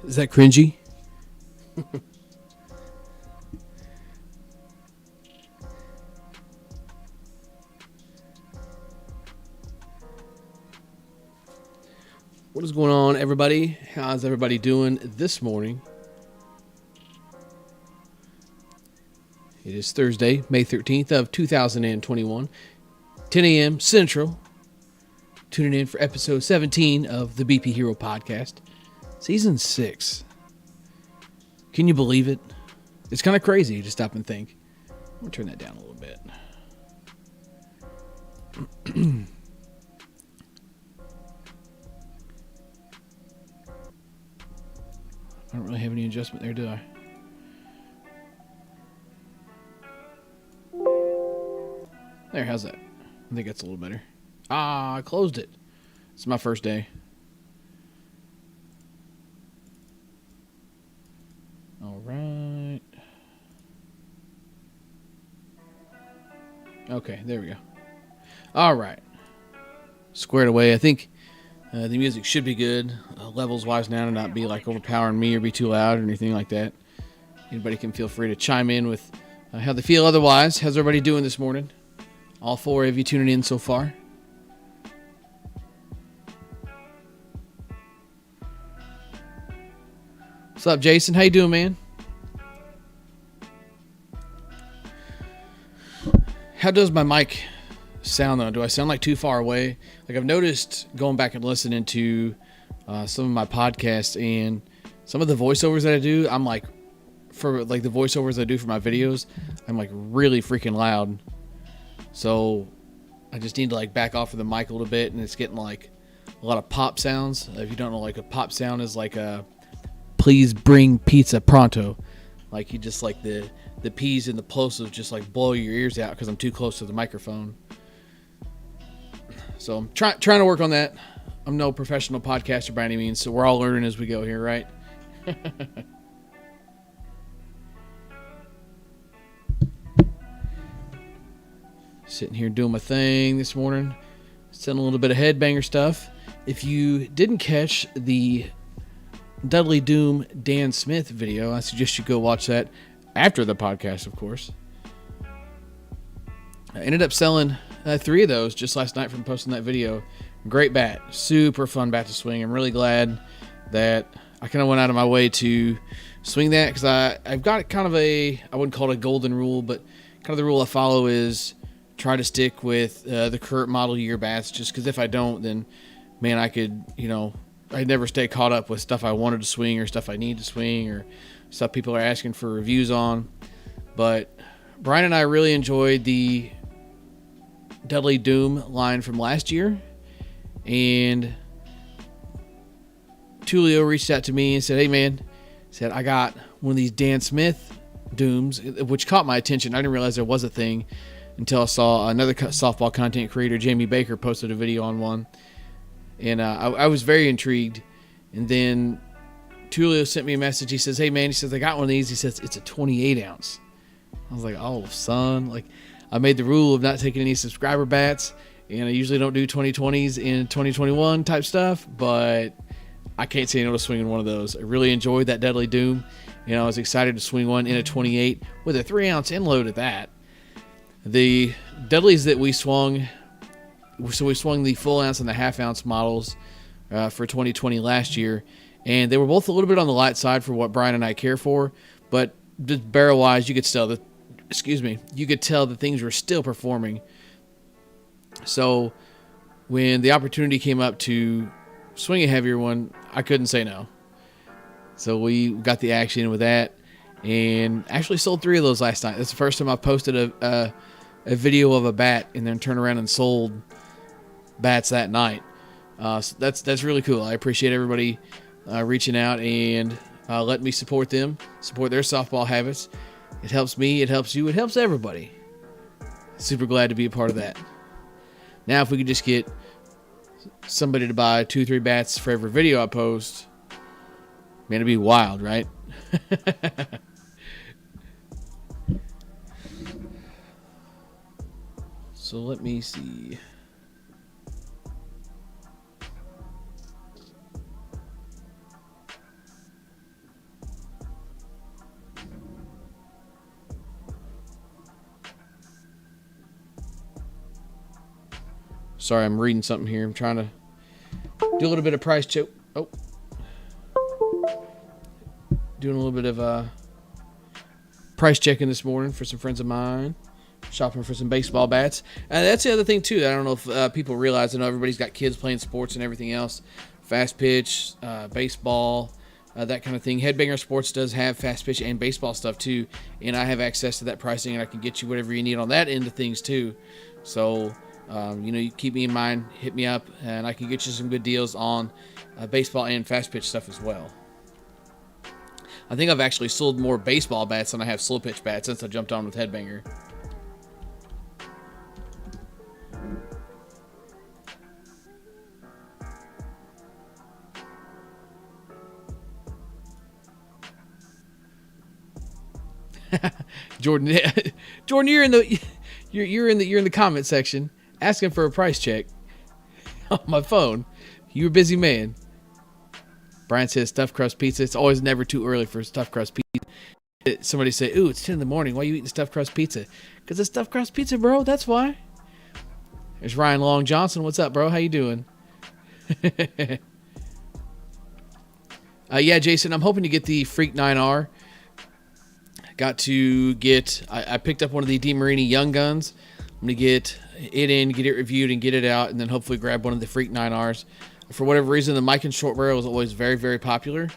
Is that cringy? What is going on, everybody? How's everybody doing this morning? It is Thursday, May 13th of 2021, 10 a.m. Central. Tuning in for episode 17 of the BP Hero Podcast, Season 6. Can you believe it? It's kind of crazy to stop and think. I'm going to turn that down a little bit. I don't really have any adjustment there, do I? There, how's that? I think that's a little better. I closed it. It's my first day. All right. Okay, there we go. All right. Squared away. I think the music should be good, levels-wise now, to not be like overpowering me or be too loud or anything like that. Anybody can feel free to chime in with how they feel otherwise. How's everybody doing this morning? All four of you tuning in so far. What's up, Jason? How you doing, man? How does my mic sound, though? Do I sound like too far away? Like, I've noticed going back and listening to some of my podcasts and some of the voiceovers that I do, I'm like, for like the voiceovers I do for my videos, I'm like really freaking loud. So I just need to like back off of the mic a little bit, and it's getting like a lot of pop sounds. If you don't know, like a pop sound is like a please bring pizza pronto. Like you just like the P's and the plosives just like blow your ears out because I'm too close to the microphone. So I'm trying to work on that. I'm no professional podcaster by any means, so we're all learning as we go here, right? Sitting here doing my thing this morning. Sending a little bit of headbanger stuff. If you didn't catch the Dudley Doom Dan Smith video, I suggest you go watch that after the podcast, of course. I ended up selling 3 of those just last night from posting that video. Great bat. Super fun bat to swing. I'm really glad that I kind of went out of my way to swing that, because I've got kind of I wouldn't call it a golden rule, but kind of the rule I follow is try to stick with the current model year bats, just because if I don't, then, man, I could, I'd never stay caught up with stuff I wanted to swing or stuff I need to swing or stuff people are asking for reviews on. But Brian and I really enjoyed the Dudley Doom line from last year, and Tulio reached out to me and said, hey man, I got one of these Dan Smith Dooms, which caught my attention. I didn't realize there was a thing until I saw another softball content creator, Jamie Baker, posted a video on one, and I was very intrigued. And then Tulio sent me a message. He says, hey man, I got one of these. He says it's a 28 ounce. I was like, oh son, like, I made the rule of not taking any subscriber bats, and I usually don't do 2020s in 2021 type stuff, but I can't say no to swinging one of those. I really enjoyed that Dudley Doom. I was excited to swing one in a 28 with a 3 ounce end load at that. The Dudleys that we swung, so we swung the full ounce and the half ounce models for 2020 last year, and they were both a little bit on the light side for what Brian and I care for, but just barrel wise, you could tell that things were still performing. So when the opportunity came up to swing a heavier one, I couldn't say no. So we got the action with that, and actually sold 3 of those last night. That's the first time I posted a video of a bat and then turned around and sold bats that night. So that's really cool. I appreciate everybody reaching out and letting me support them, support their softball habits. It helps me, it helps you, it helps everybody. Super glad to be a part of that. Now, if we could just get somebody to buy 2-3 bats for every video I post, man, it'd be wild, right? So let me see. Sorry, I'm reading something here. I'm trying to do a little bit of price check. Oh, doing a little bit of price checking this morning for some friends of mine. Shopping for some baseball bats. And that's the other thing too. I don't know if people realize. I know everybody's got kids playing sports and everything else. Fast pitch, baseball, that kind of thing. Headbanger Sports does have fast pitch and baseball stuff too, and I have access to that pricing, and I can get you whatever you need on that end of things too. So, you keep me in mind, hit me up, and I can get you some good deals on baseball and fast pitch stuff as well. I think I've actually sold more baseball bats than I have slow pitch bats since I jumped on with Headbanger. Jordan, you're in the comment section asking for a price check on my phone. You're a busy man. Brian says stuffed crust pizza. It's always never too early for stuffed crust pizza. Somebody say, "Ooh, it's 10 in the morning. Why are you eating stuffed crust pizza?" Because it's stuffed crust pizza, bro. That's why. There's Ryan Long Johnson. What's up, bro? How you doing? Yeah, Jason. I'm hoping to get the Freak 9R. I picked up one of the DeMarini Young Guns. I'm going to get it in, get it reviewed, and get it out, and then hopefully grab one of the Freak 9Rs. For whatever reason, the mic and short barrel is always very, very popular.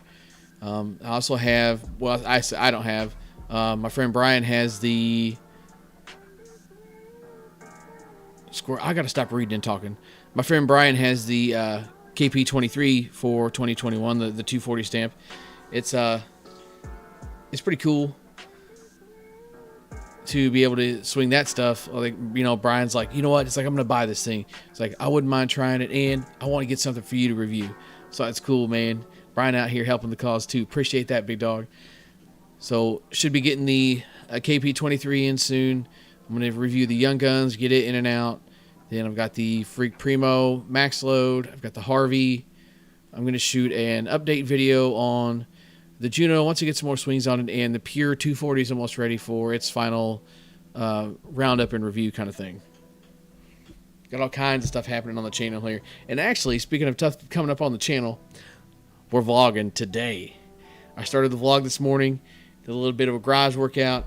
I also have, I don't have, my friend Brian has the score. I got to stop reading and talking. My friend Brian has the KP23 for 2021, the 240 stamp. It's pretty cool to be able to swing that stuff. Like, Brian's like, you know what? It's like, I'm going to buy this thing. It's like, I wouldn't mind trying it, and I want to get something for you to review. So that's cool, man. Brian out here helping the cause too. Appreciate that, big dog. So should be getting the KP23 in soon. I'm going to review the Young Guns, get it in and out. Then I've got the Freak Primo Max Load. I've got the Harvey. I'm going to shoot an update video on the Juno once it gets some more swings on it, and the Pure 240 is almost ready for its final roundup and review kind of thing. Got all kinds of stuff happening on the channel here. And actually, speaking of stuff coming up on the channel, we're vlogging today. I started the vlog this morning, did a little bit of a garage workout,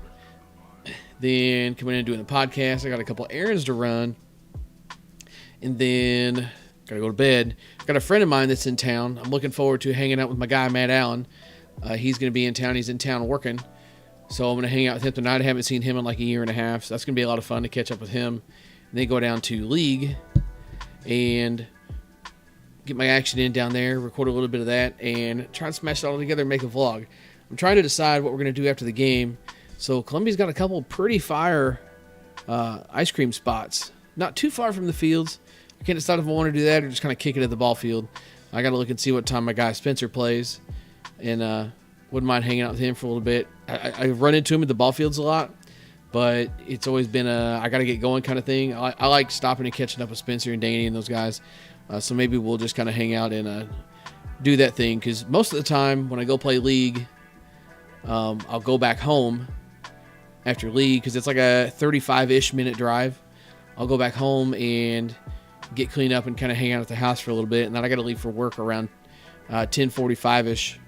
then coming in and doing the podcast. I got a couple errands to run, and then got to go to bed. Got a friend of mine that's in town. I'm looking forward to hanging out with my guy, Matt Allen. He's going to be in town. He's in town working. So I'm going to hang out with him tonight. I haven't seen him in like a year and a half. So that's going to be a lot of fun to catch up with him. And then go down to League and get my action in down there, record a little bit of that, and try to smash it all together and make a vlog. I'm trying to decide what we're going to do after the game. So Columbia's got a couple pretty fire ice cream spots. Not too far from the fields. I can't decide if I want to do that or just kind of kick it at the ball field. I got to look and see what time my guy Spencer plays. And wouldn't mind hanging out with him for a little bit. I run into him at the ball fields a lot, but it's always been I got to get going kind of thing. I like stopping and catching up with Spencer and Danny and those guys. So maybe we'll just kind of hang out and do that thing, because most of the time when I go play League, I'll go back home after League because it's like a 35-ish minute drive. I'll go back home and get cleaned up and kind of hang out at the house for a little bit, and then I got to leave for work around 10:45-ish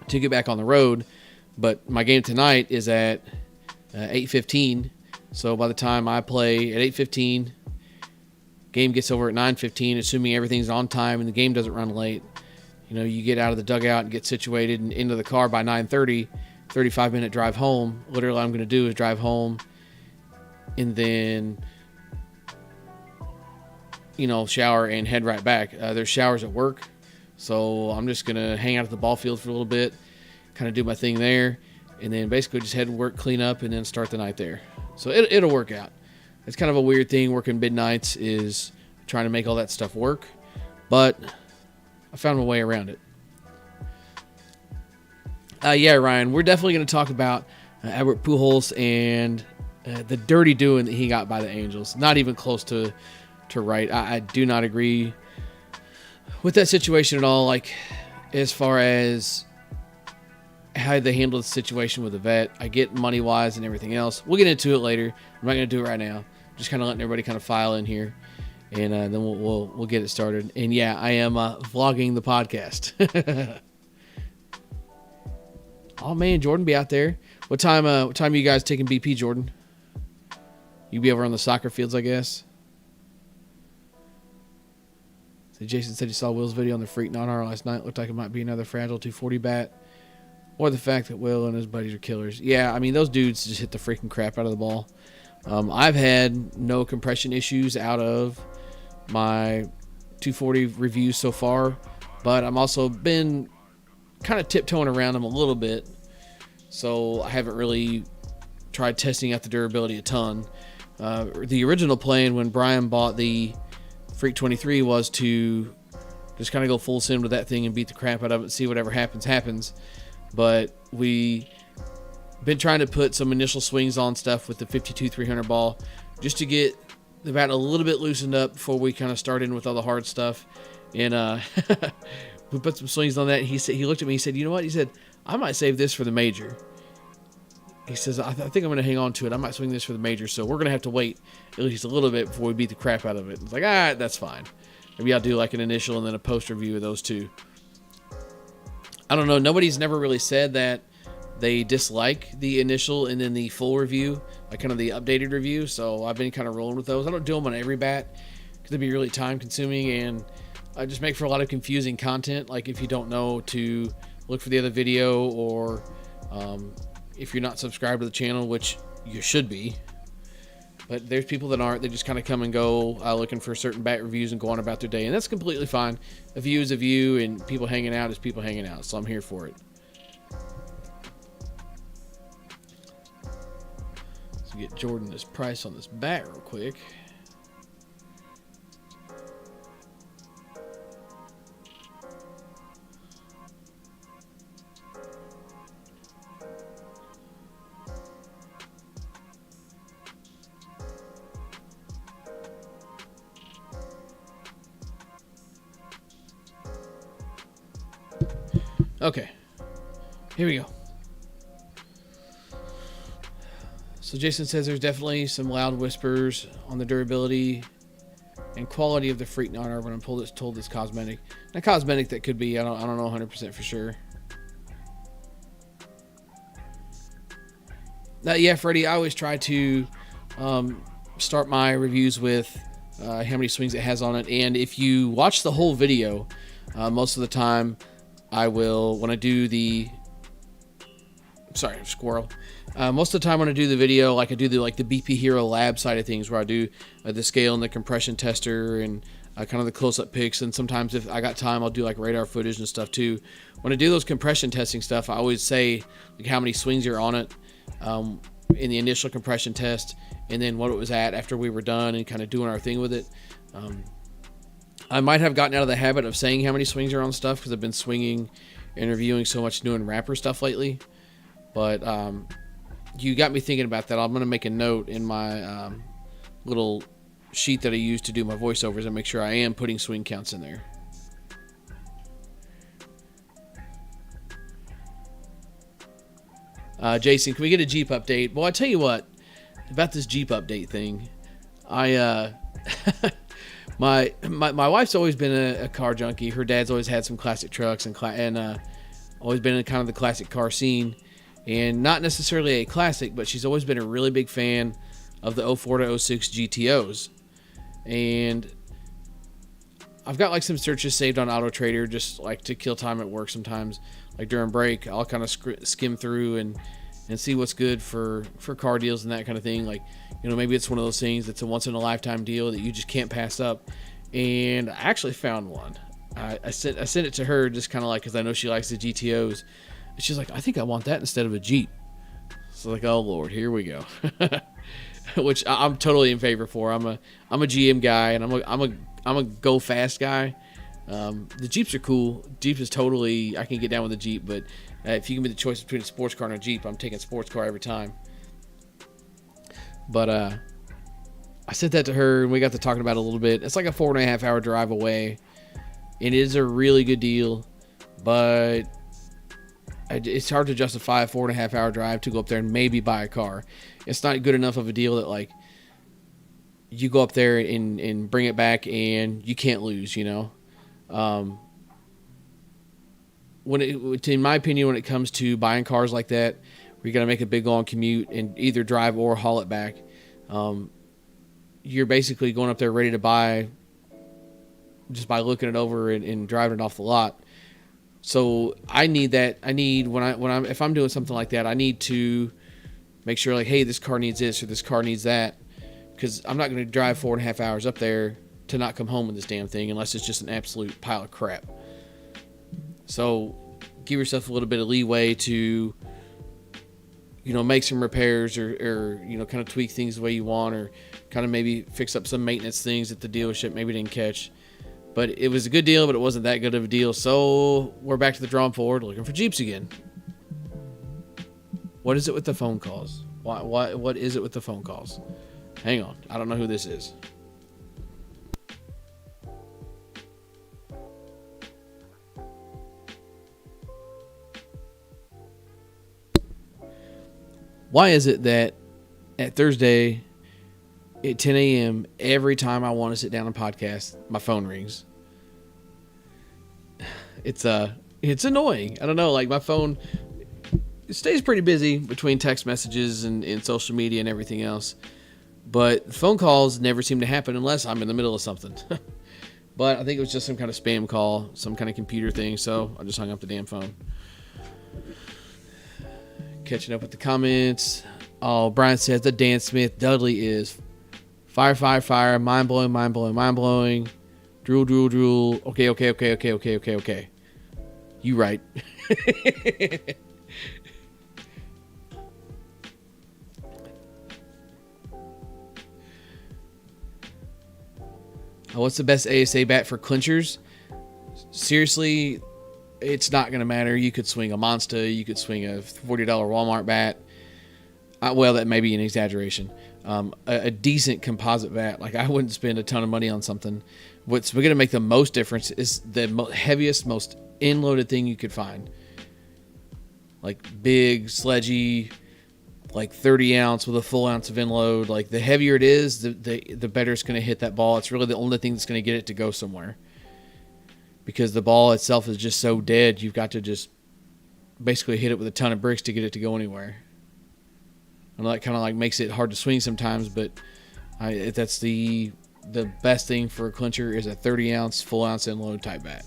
to get back on the road. But my game tonight is at 8:15, so by the time I play at 8:15, game gets over at 9:15, assuming everything's on time and the game doesn't run late. You get out of the dugout and get situated and into the car by 9:30, 35-minute drive home. Literally, all I'm going to do is drive home and then shower and head right back. There's showers at work, so I'm just going to hang out at the ball field for a little bit, kind of do my thing there, and then basically just head to work, clean up, and then start the night there. So it'll work out. It's kind of a weird thing working midnights, is trying to make all that stuff work, but I found my way around it. Yeah, Ryan, we're definitely going to talk about Albert Pujols and the dirty doing that he got by the Angels. Not even close to right. I do not agree with that situation at all. Like, as far as how they handled the situation with the vet, I get money-wise and everything else. We'll get into it later. I'm not going to do it right now. Just kind of letting everybody kind of file in here. and then we'll get it started. And yeah, I am vlogging the podcast. Oh man, Jordan be out there. What time are you guys taking BP, Jordan? You be over on the soccer fields, I guess. So Jason said he saw Will's video on the Freak Non-R last night. Looked like it might be another fragile 240 bat. Or the fact that Will and his buddies are killers. Yeah, I mean, those dudes just hit the freaking crap out of the ball. I've had no compression issues out of my 240 reviews so far. But I'm also been kind of tiptoeing around them a little bit. So I haven't really tried testing out the durability a ton. The original plan when Brian bought the Freak 23 was to just kind of go full send with that thing and beat the crap out of it and see whatever happens. But we been trying to put some initial swings on stuff with the 52-300 ball just to get the bat a little bit loosened up before we kind of start in with all the hard stuff. And we put some swings on that. He looked at me, he said, you know what? He said, I might save this for the major. He says, I think I'm going to hang on to it. I might swing this for the major. So we're going to have to wait at least a little bit before we beat the crap out of it. It's like, that's fine. Maybe I'll do like an initial and then a post review of those two. I don't know. Nobody's never really said that they dislike the initial and then the full review, like kind of the updated review. So I've been kind of rolling with those. I don't do them on every bat because it'd be really time consuming and I just make for a lot of confusing content. Like if you don't know to look for the other video or if you're not subscribed to the channel, which you should be, but there's people that aren't. They just kind of come and go looking for certain bat reviews and go on about their day, and that's completely fine. A view is a view, and people hanging out is people hanging out, so I'm here for it. Let's get Jordan this price on this bat real quick. Okay, here we go. So Jason says there's definitely some loud whispers on the durability and quality of the Freak Non-R when I'm told it's cosmetic. Now, cosmetic that could be, I don't know 100% for sure. Yeah, Freddie, I always try to start my reviews with how many swings it has on it. And if you watch the whole video, most of the time I will, when I do the, sorry, squirrel. Most of the time when I do the video, like I do the BP Hero Lab side of things, where I do the scale and the compression tester and kind of the close-up pics. And sometimes if I got time, I'll do like radar footage and stuff too. When I do those compression testing stuff, I always say like how many swings are on it in the initial compression test, and then what it was at after we were done and kind of doing our thing with it. I might have gotten out of the habit of saying how many swings are on stuff because I've been swinging and reviewing so much doing wrapper stuff lately. But you got me thinking about that. I'm going to make a note in my little sheet that I use to do my voiceovers and make sure I am putting swing counts in there. Jason, can we get a Jeep update? Well, I tell you what, about this Jeep update thing, my wife's always been a car junkie. Her dad's always had some classic trucks and always been in kind of the classic car scene. And not necessarily a classic, but she's always been a really big fan of the 04 to 06 GTOs. And I've got like some searches saved on Auto Trader just like to kill time at work sometimes. Like during break, I'll kind of skim through and see what's good for car deals and that kind of thing. Like, you know, maybe it's one of those things that's a once in a lifetime deal that you just can't pass up. And I actually found one. I sent it to her just kind of like, because I know she likes the GTOs. And she's like, I think I want that instead of a Jeep. So like, oh Lord, here we go. Which I'm totally in favor for. I'm a GM guy and I'm a go fast guy. The Jeeps are cool. Jeep is totally, I can get down with a Jeep, but if you give me the choice between a sports car and a Jeep, I'm taking sports car every time. But I sent that to her and we got to talking about it a little bit. It's like a 4.5 hour drive away. It is a really good deal, but it's hard to justify a 4.5 hour drive to go up there and maybe buy a car. It's not good enough of a deal that like you go up there and bring it back, and you can't lose. In my opinion, when it comes to buying cars like that, where you got to make a big long commute and either drive or haul it back, you're basically going up there ready to buy just by looking it over and driving it off the lot. So I need that. I need if I'm doing something like that, I need to make sure like, hey, this car needs this or this car needs that, because I'm not going to drive 4.5 hours up there to not come home with this damn thing unless it's just an absolute pile of crap. So give yourself a little bit of leeway to, make some repairs or kind of tweak things the way you want, or kind of maybe fix up some maintenance things that the dealership maybe didn't catch. But it was a good deal, but it wasn't that good of a deal. So we're back to the drawing board looking for Jeeps again. What is it with the phone calls? What is it with the phone calls? Hang on. I don't know who this is. Why is it that at Thursday at 10 a.m., every time I want to sit down and podcast, my phone rings? It's annoying. I don't know. Like, my phone, it stays pretty busy between text messages and social media and everything else. But phone calls never seem to happen unless I'm in the middle of something. But I think it was just some kind of spam call, some kind of computer thing. So I just hung up the damn phone. Catching up with the comments. Oh, Brian says the Dan Smith Dudley is fire, fire, fire, mind blowing, mind blowing, mind blowing. Drool, drool, drool. Okay. You right. What's the best ASA bat for clinchers? Seriously, it's not going to matter. You could swing a Monster. You could swing a $40 Walmart bat. Well, that may be an exaggeration. A decent composite bat. Like, I wouldn't spend a ton of money on something. What's going to make the most difference is the heaviest, most end-loaded thing you could find. Like, big, sledgy, like 30 ounce with a full ounce of end load. Like, the heavier it is, the better it's going to hit that ball. It's really the only thing that's going to get it to go somewhere. Because the ball itself is just so dead, you've got to just basically hit it with a ton of bricks to get it to go anywhere. And that kind of like makes it hard to swing sometimes, but that's the best thing for a clincher is a 30 ounce, full ounce end load type bat.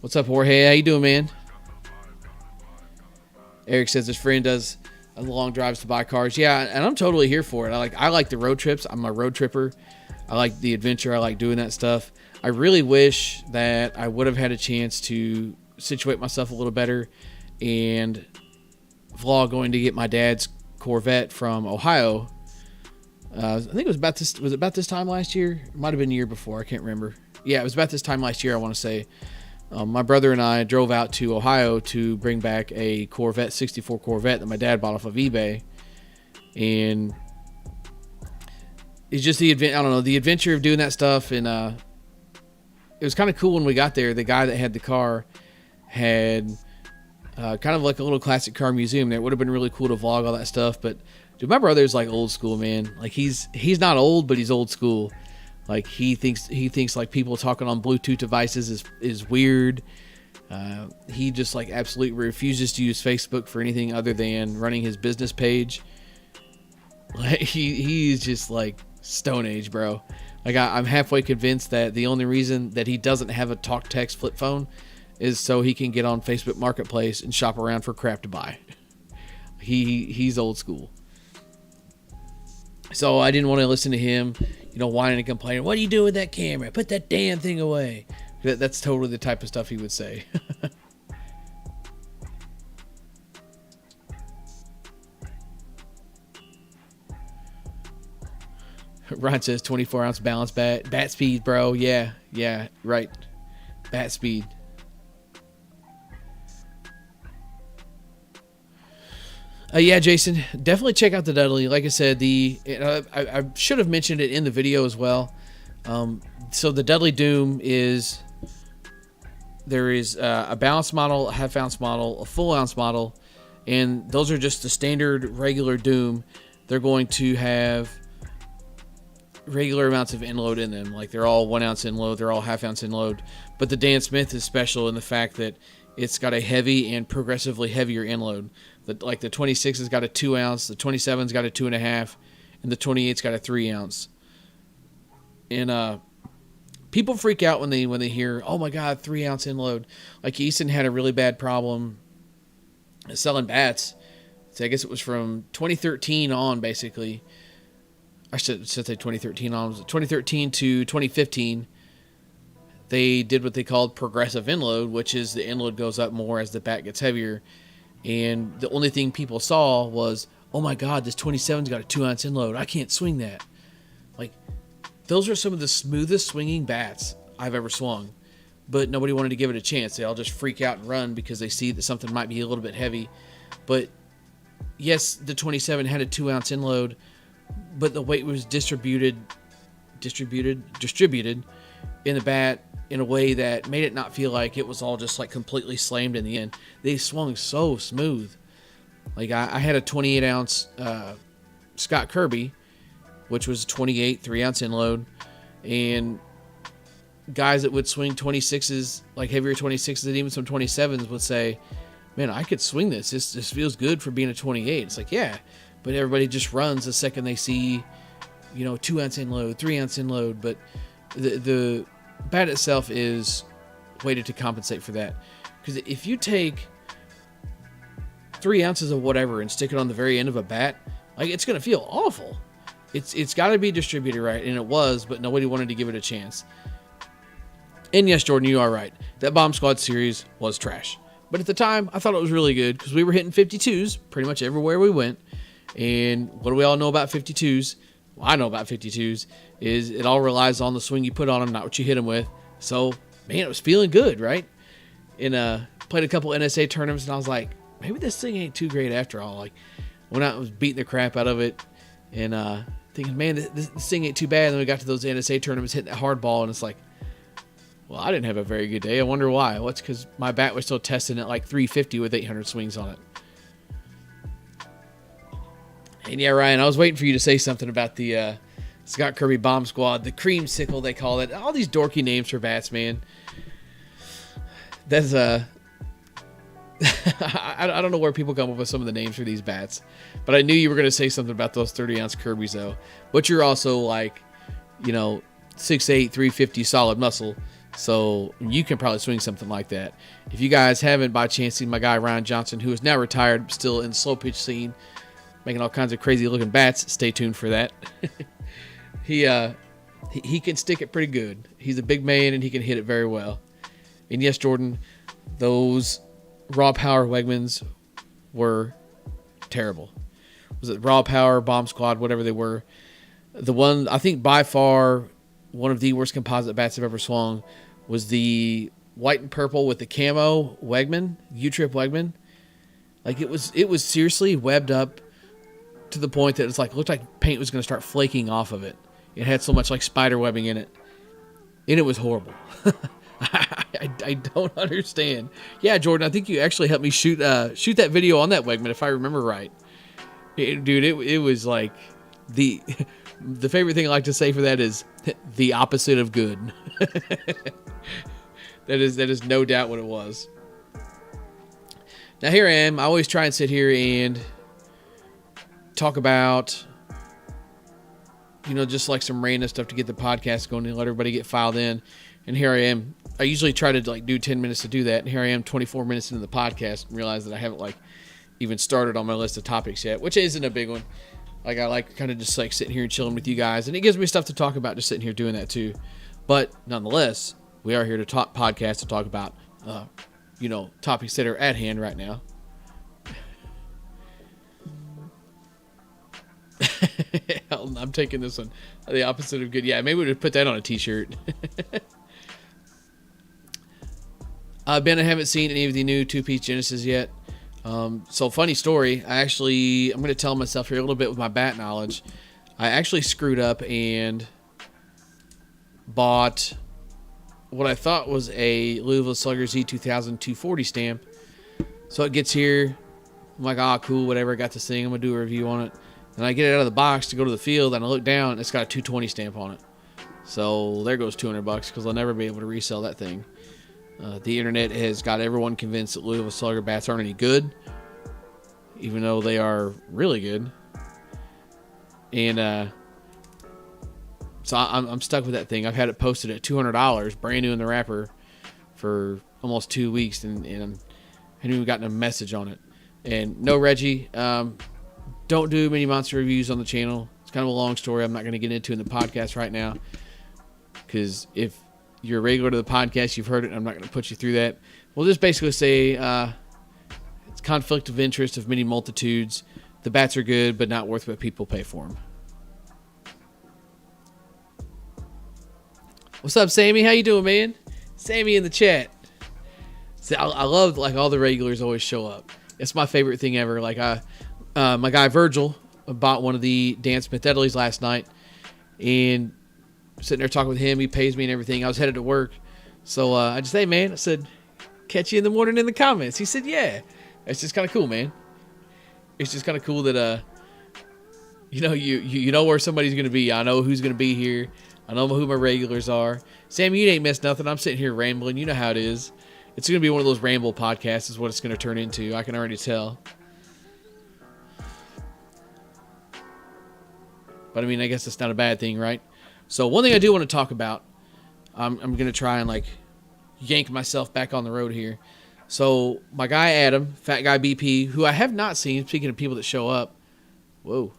What's up, Jorge? How you doing, man? Eric says his friend does long drives to buy cars. Yeah, and I'm totally here for it. I like the road trips. I'm a road tripper. I like the adventure. I like doing that stuff. I really wish that I would have had a chance to situate myself a little better and vlog going to get my dad's Corvette from Ohio. I think it was about this. Was it about this time last year? It might have been the year before. I can't remember. Yeah, it was about this time last year, I want to say. My brother and I drove out to Ohio to bring back a Corvette, 64 Corvette that my dad bought off of eBay. And it's just the adventure of doing that stuff. And it was kind of cool when we got there. The guy that had the car had kind of like a little classic car museum there. It would have been really cool to vlog all that stuff. But dude, my brother's like old school, man. Like he's not old, but he's old school. Like he thinks like people talking on Bluetooth devices is weird. He just like absolutely refuses to use Facebook for anything other than running his business page. Like he's just like Stone Age, bro. Like I'm halfway convinced that the only reason that he doesn't have a talk text flip phone is so he can get on Facebook Marketplace and shop around for crap to buy. He's old school. So I didn't want to listen to him, whining and complaining. What do you do with that camera? Put that damn thing away. That's totally the type of stuff he would say. Ron says 24 ounce balance bat. Bat speed, bro. Yeah, right. Bat speed. Yeah, Jason, definitely check out the Dudley. Like I said, I should have mentioned it in the video as well. So the Dudley Doom there is a balance model, a half ounce model, a full ounce model, and those are just the standard regular Doom. They're going to have regular amounts of inload in them. Like they're all 1 ounce inload, they're all half-ounce inload. But the Dan Smith is special in the fact that it's got a heavy and progressively heavier inload. Like the 26 has got a 2 ounce, the 27's got a 2.5, and the 28's got a 3 ounce. And people freak out when they hear, oh my God, 3 ounce inload. Like Easton had a really bad problem selling bats. So I guess it was from 2013 on, basically. I should say 2013 on. 2013 to 2015, they did what they called progressive inload, which is the inload goes up more as the bat gets heavier. And the only thing people saw was, oh my God, this 27's got a 2 ounce inload. I can't swing that. Like, those are some of the smoothest swinging bats I've ever swung. But nobody wanted to give it a chance. They all just freak out and run because they see that something might be a little bit heavy. But yes, the 27 had a 2 ounce inload, but the weight was distributed in the bat in a way that made it not feel like it was all just like completely slammed in the end. They swung so smooth. Like I had a 28 ounce Scott Kirby, which was 28 3 ounce inload, and guys that would swing 26s, like heavier 26s and even some 27s would say, man, I could swing this. This feels good for being a 28. It's like, yeah, but everybody just runs the second they see, 2 ounce inload, 3 ounce inload. But the bat itself is weighted to compensate for that. Because if you take 3 ounces of whatever and stick it on the very end of a bat, like it's going to feel awful. It's got to be distributed right, and it was, but nobody wanted to give it a chance. And yes, Jordan, you are right. That Bomb Squad series was trash. But at the time, I thought it was really good because we were hitting 52s pretty much everywhere we went. And what do we all know about 52s? Well, I know about 52s is it all relies on the swing you put on them, not what you hit them with. So, man, it was feeling good, right? And played a couple NSA tournaments, and I was like, maybe this thing ain't too great after all. Like, went out and was beating the crap out of it and thinking, man, this thing ain't too bad. And then we got to those NSA tournaments, hitting that hard ball, and it's like, well, I didn't have a very good day. I wonder why. Well, it's because my bat was still testing at like 350 with 800 swings on it. And yeah, Ryan, I was waiting for you to say something about the Scott Kirby Bomb Squad, the creamsicle they call it. All these dorky names for bats, man. That's I don't know where people come up with some of the names for these bats, but I knew you were going to say something about those 30 ounce Kirby's though. But you're also like, 6'8", 350 solid muscle. So you can probably swing something like that. If you guys haven't by chance seen my guy Ryan Johnson, who is now retired, still in the slow pitch scene, making all kinds of crazy looking bats, stay tuned for that. He can stick it pretty good. He's a big man and he can hit it very well. And yes, Jordan, those raw power Wegmans were terrible. Was it raw power, Bomb Squad, whatever they were? The one, I think by far one of the worst composite bats I've ever swung was the white and purple with the camo Wegman, U-Trip Wegman. Like it was seriously webbed up to the point that it's like, it looked like paint was going to start flaking off of it. It had so much like spider webbing in it. And it was horrible. I don't understand. Yeah, Jordan, I think you actually helped me shoot that video on that Wegman, if I remember right. It was like the favorite thing I like to say for that is the opposite of good. That is no doubt what it was. Now here I am. I always try and sit here and talk about, just like some random stuff to get the podcast going and let everybody get filed in. And here I am. I usually try to like do 10 minutes to do that. And here I am 24 minutes into the podcast and realize that I haven't like even started on my list of topics yet, which isn't a big one. Like I like kind of just like sitting here and chilling with you guys, and it gives me stuff to talk about just sitting here doing that too. But nonetheless, we are here to talk podcast to talk about, topics that are at hand right now. I'm taking this one, the opposite of good. Yeah, maybe we would put that on a t-shirt. Ben, I haven't seen any of the new two-piece Genesis yet. So funny story. I'm going to tell myself here a little bit with my bat knowledge. I actually screwed up and bought what I thought was a Louisville Slugger Z2000 240 stamp. So it gets here. I'm like, cool, whatever. I got this thing. I'm going to do a review on it. And I get it out of the box to go to the field, and I look down, and it's got a 220 stamp on it. So there goes $200 because I'll never be able to resell that thing. The internet has got everyone convinced that Louisville Slugger bats aren't any good, even though they are really good. And so I'm stuck with that thing. I've had it posted at $200, brand new in the wrapper, for almost 2 weeks, and I haven't even gotten a message on it. And no, Reggie, don't do many monster reviews on the channel. It's kind of a long story I'm not going to get into in the podcast right now, because if you're a regular to the podcast, you've heard it, and I'm not going to put you through that. We'll just basically say it's conflict of interest of many multitudes. The bats are good, but not worth what people pay for them. What's up, Sammy? How you doing, man? Sammy in the chat. See, I love, like, all the regulars always show up. It's my favorite thing ever. Like, my guy Virgil bought one of the Dan Smith Edleys last night, and sitting there talking with him. He pays me and everything. I was headed to work, so I just, hey, man, I said, catch you in the morning in the comments. He said, yeah. It's just kind of cool, man. It's just kind of cool that you know where somebody's gonna be. I know who's gonna be here. I know who my regulars are. Sammy, you ain't missed nothing. I'm sitting here rambling. You know how it is. It's going to be one of those ramble podcasts is what it's going to turn into. I can already tell. But, I mean, I guess it's not a bad thing, right? So, one thing I do want to talk about, I'm going to try and, like, yank myself back on the road here. So, my guy Adam, Fat Guy BP, who I have not seen, speaking of people that show up. Whoa.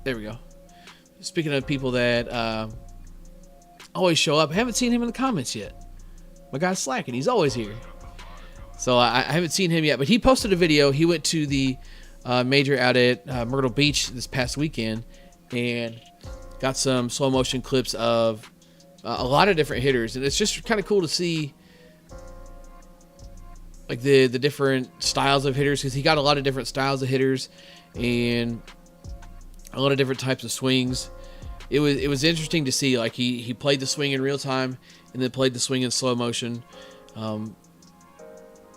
There we go. Speaking of people that always show up, I haven't seen him in the comments yet. My guy's slacking. He's always here. So I haven't seen him yet, but he posted a video. He went to the major out at Myrtle Beach this past weekend and got some slow motion clips of a lot of different hitters. And it's just kind of cool to see, like, the different styles of hitters, because he got a lot of different styles of hitters and a lot of different types of swings. It was interesting to see, like, he played the swing in real time and then played the swing in slow motion.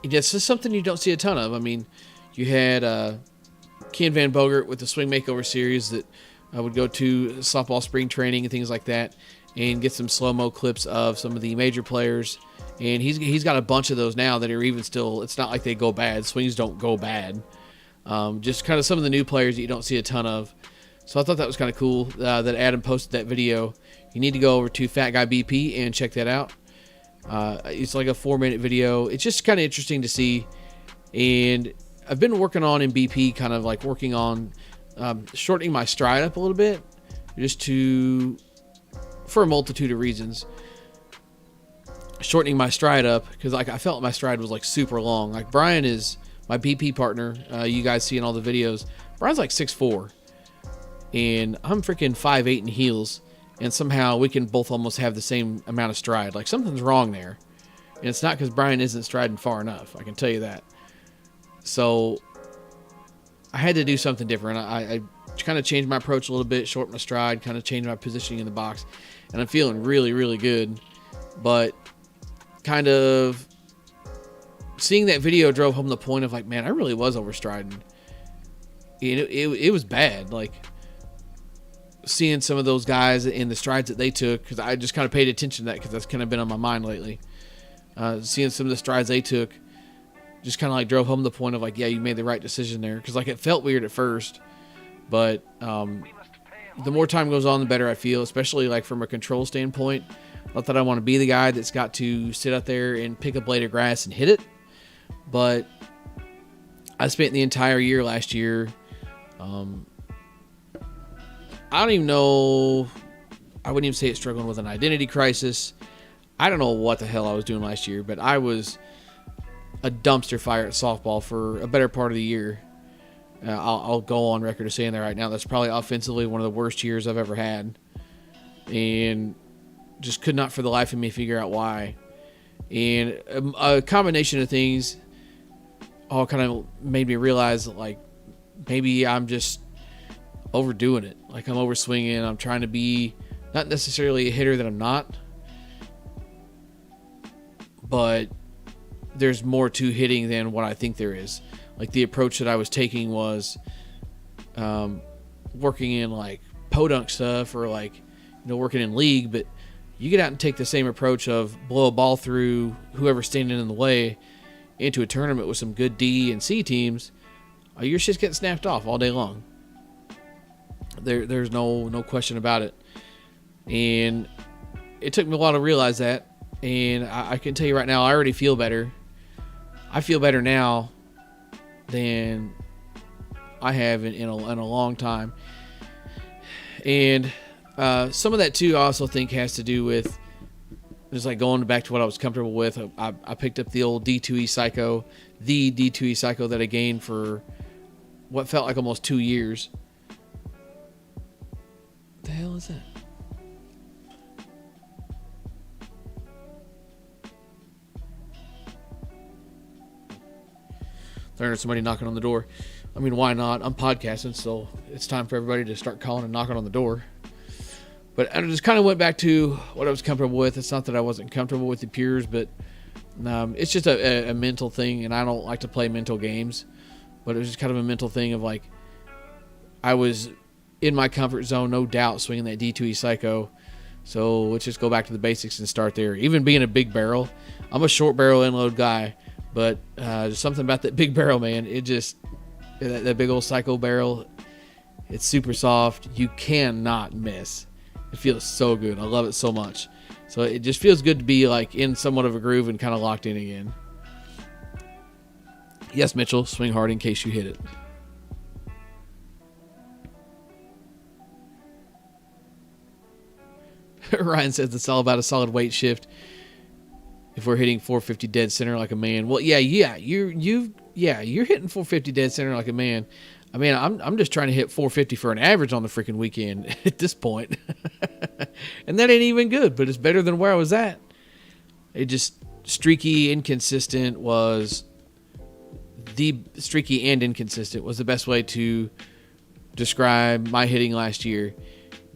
It's just something you don't see a ton of. I mean, you had Ken Van Bogert with the Swing Makeover series that would go to softball spring training and things like that and get some slow-mo clips of some of the major players. And he's got a bunch of those now that are even still, it's not like they go bad. Swings don't go bad. Just kind of some of the new players that you don't see a ton of. So I thought that was kind of cool that Adam posted that video. You need to go over to Fat Guy BP and check that out. It's like a 4-minute video. It's just kind of interesting to see. And I've been working on in BP, kind of like working on shortening my stride up a little bit, just for a multitude of reasons. Shortening my stride up because, like, I felt my stride was like super long. Like, Brian is my BP partner. You guys see in all the videos. Brian's like 6'4". And I'm freaking 5'8" in heels, and somehow we can both almost have the same amount of stride. Like, something's wrong there. And it's not because Brian isn't striding far enough. I can tell you that. So I had to do something different. I kind of changed my approach a little bit, shortened my stride, kind of changed my positioning in the box. And I'm feeling really, really good. But kind of seeing that video drove home the point of, like, man, I really was overstriding. It was bad. Like, seeing some of those guys and the strides that they took, because I just kind of paid attention to that because that's kind of been on my mind lately. Seeing some of the strides they took just kind of like drove home the point of, like, yeah, you made the right decision there. Because, like, it felt weird at first, but the more time goes on, the better I feel, especially, like, from a control standpoint. Not that I want to be the guy that's got to sit out there and pick a blade of grass and hit it, but I spent the entire year last year, I don't even know, I wouldn't even say it's struggling with an identity crisis. I don't know what the hell I was doing last year, but I was a dumpster fire at softball for a better part of the year. I'll go on record as saying that right now. That's probably offensively one of the worst years I've ever had. And just could not for the life of me figure out why. And a combination of things all kind of made me realize that, like, maybe I'm just overdoing it. Like, I'm overswinging. I'm trying to be not necessarily a hitter that I'm not, but there's more to hitting than what I think there is. like the approach that I was taking was working in like podunk stuff or like, working in league, but you get out and take the same approach of blow a ball through whoever's standing in the way into a tournament with some good D and C teams, your shit's getting snapped off all day long. There's no question about it. And it took me a while to realize that. And I can tell you right now, I already feel better. I feel better now than I have in a long time. And some of that too, I also think has to do with just like going back to what I was comfortable with. I picked up the old D2E Psycho, the D2E Psycho that I gained for what felt like almost 2 years. What the hell is that? There's somebody knocking on the door. I mean, why not? I'm podcasting, so it's time for everybody to start calling and knocking on the door. But I just kind of went back to what I was comfortable with. It's not that I wasn't comfortable with the Pures, but it's just a mental thing, and I don't like to play mental games. But it was just kind of a mental thing of like, I was in my comfort zone, no doubt, swinging that D2E Psycho. So let's just go back to the basics and start there. Even being a big barrel, I'm a short barrel inload guy. But there's something about that big barrel, man. It just, that big old Psycho barrel, it's super soft. You cannot miss. It feels so good. I love it so much. So it just feels good to be like in somewhat of a groove and kind of locked in again. Yes, Mitchell, swing hard in case you hit it. Ryan says it's all about a solid weight shift. If we're hitting 450 dead center like a man, well, you're hitting 450 dead center like a man. I mean, I'm just trying to hit 450 for an average on the freaking weekend at this point, and that ain't even good. But it's better than where I was at. It just streaky, inconsistent was the streaky and inconsistent was the best way to describe my hitting last year,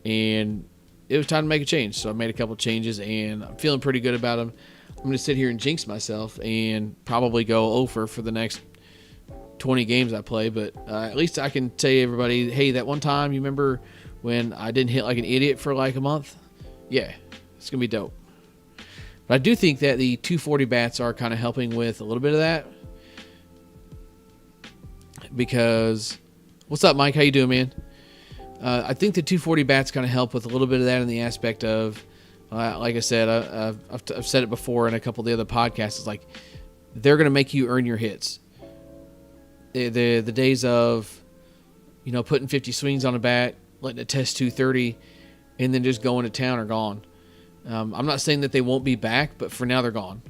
and it was time to make a change. So I made a couple changes, and I'm feeling pretty good about them. I'm going to sit here and jinx myself and probably go over for the next 20 games I play. But at least I can tell you, everybody, hey, that one time, you remember when I didn't hit like an idiot for like a month? Yeah, it's going to be dope. But I do think that the 240 bats are kind of helping with a little bit of that. Because, what's up, Mike? How you doing, man? I think the 240 bats kind of help with a little bit of that in the aspect of, like I said, I've said it before in a couple of the other podcasts. It's like they're going to make you earn your hits. The days of, putting 50 swings on a bat, letting it test 230, and then just going to town are gone. I'm not saying that they won't be back, but for now they're gone.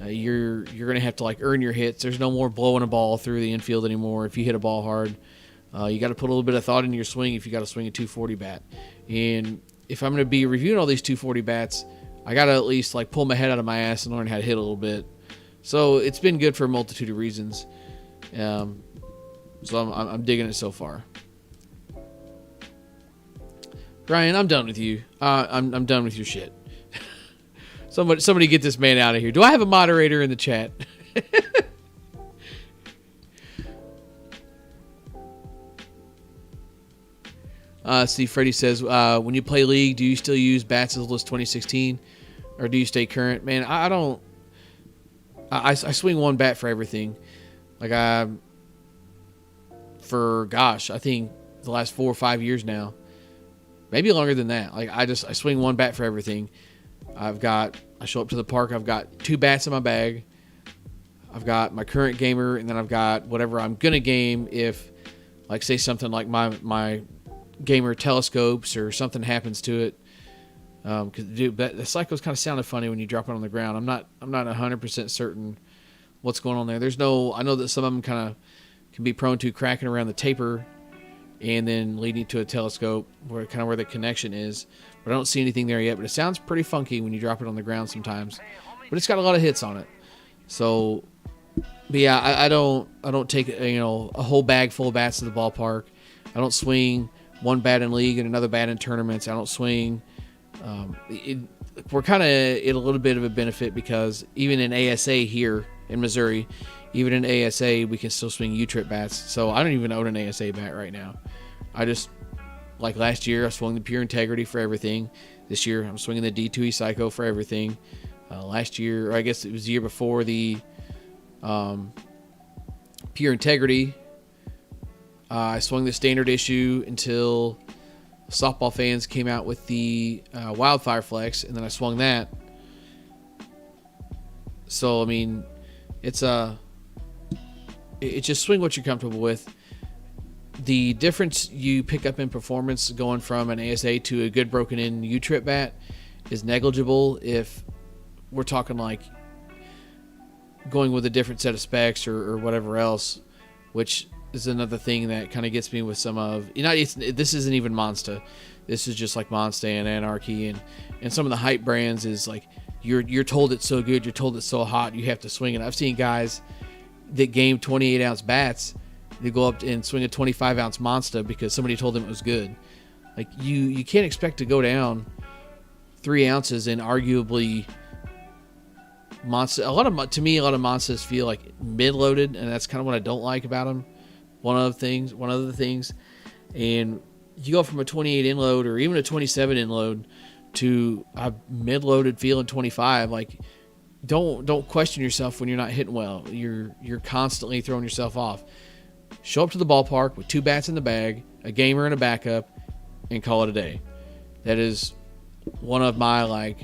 You're going to have to like earn your hits. There's no more blowing a ball through the infield anymore. If you hit a ball hard, you got to put a little bit of thought in your swing if you got to swing a 240 bat. And if I'm going to be reviewing all these 240 bats, I got to at least like pull my head out of my ass and learn how to hit a little bit. So it's been good for a multitude of reasons. So I'm digging it so far. Brian, I'm done with you. I'm done with your shit. Somebody get this man out of here. Do I have a moderator in the chat? See, Freddie says, when you play League, do you still use bats as old as 2016? Or do you stay current? Man, I don't. I swing one bat for everything. Like, I think the last 4 or 5 years now. Maybe longer than that. Like, I swing one bat for everything. I show up to the park, I've got 2 bats in my bag. I've got my current gamer, and then I've got whatever I'm going to game if, like, say something like my gamer telescopes or something happens to it. Because the Psycho's kind of sounded funny when you drop it on the ground. I'm not 100% certain what's going on there. I know that some of them kind of can be prone to cracking around the taper and then leading to a telescope where the connection is. But I don't see anything there yet. But it sounds pretty funky when you drop it on the ground sometimes. But it's got a lot of hits on it. So, but yeah, I don't take a whole bag full of bats to the ballpark. I don't swing one bat in League and another bat in tournaments. I don't swing. We're kind of in a little bit of a benefit because even in ASA here in Missouri, even in ASA, we can still swing U-trip bats. So I don't even own an ASA bat right now. I just, like last year, I swung the Pure Integrity for everything. This year, I'm swinging the D2E Psycho for everything. Last year, or I guess it was the year before, the Pure Integrity, I swung the standard issue until softball fans came out with the Wildfire Flex, and then I swung that. So, I mean, it's just swing what you're comfortable with. The difference you pick up in performance going from an ASA to a good broken in U-trip bat is negligible if we're talking like going with a different set of specs or whatever else, which is another thing that kind of gets me with some of, this isn't even Monster. This is just like Monster and Anarchy and some of the hype brands is like, you're told it's so good, you're told it's so hot, you have to swing it. I've seen guys that game 28 ounce bats, they go up and swing a 25 ounce Monster because somebody told them it was good. Like you can't expect to go down 3 ounces and arguably Monster. To me, a lot of Monsters feel like mid-loaded, and that's kind of what I don't like about them. One of the things, and you go from a 28 in load or even a 27 in load to a mid-loaded feeling 25. Like, don't question yourself when you're not hitting well. You're constantly throwing yourself off. Show up to the ballpark with 2 bats in the bag, a gamer and a backup, and call it a day. That is one of my, like,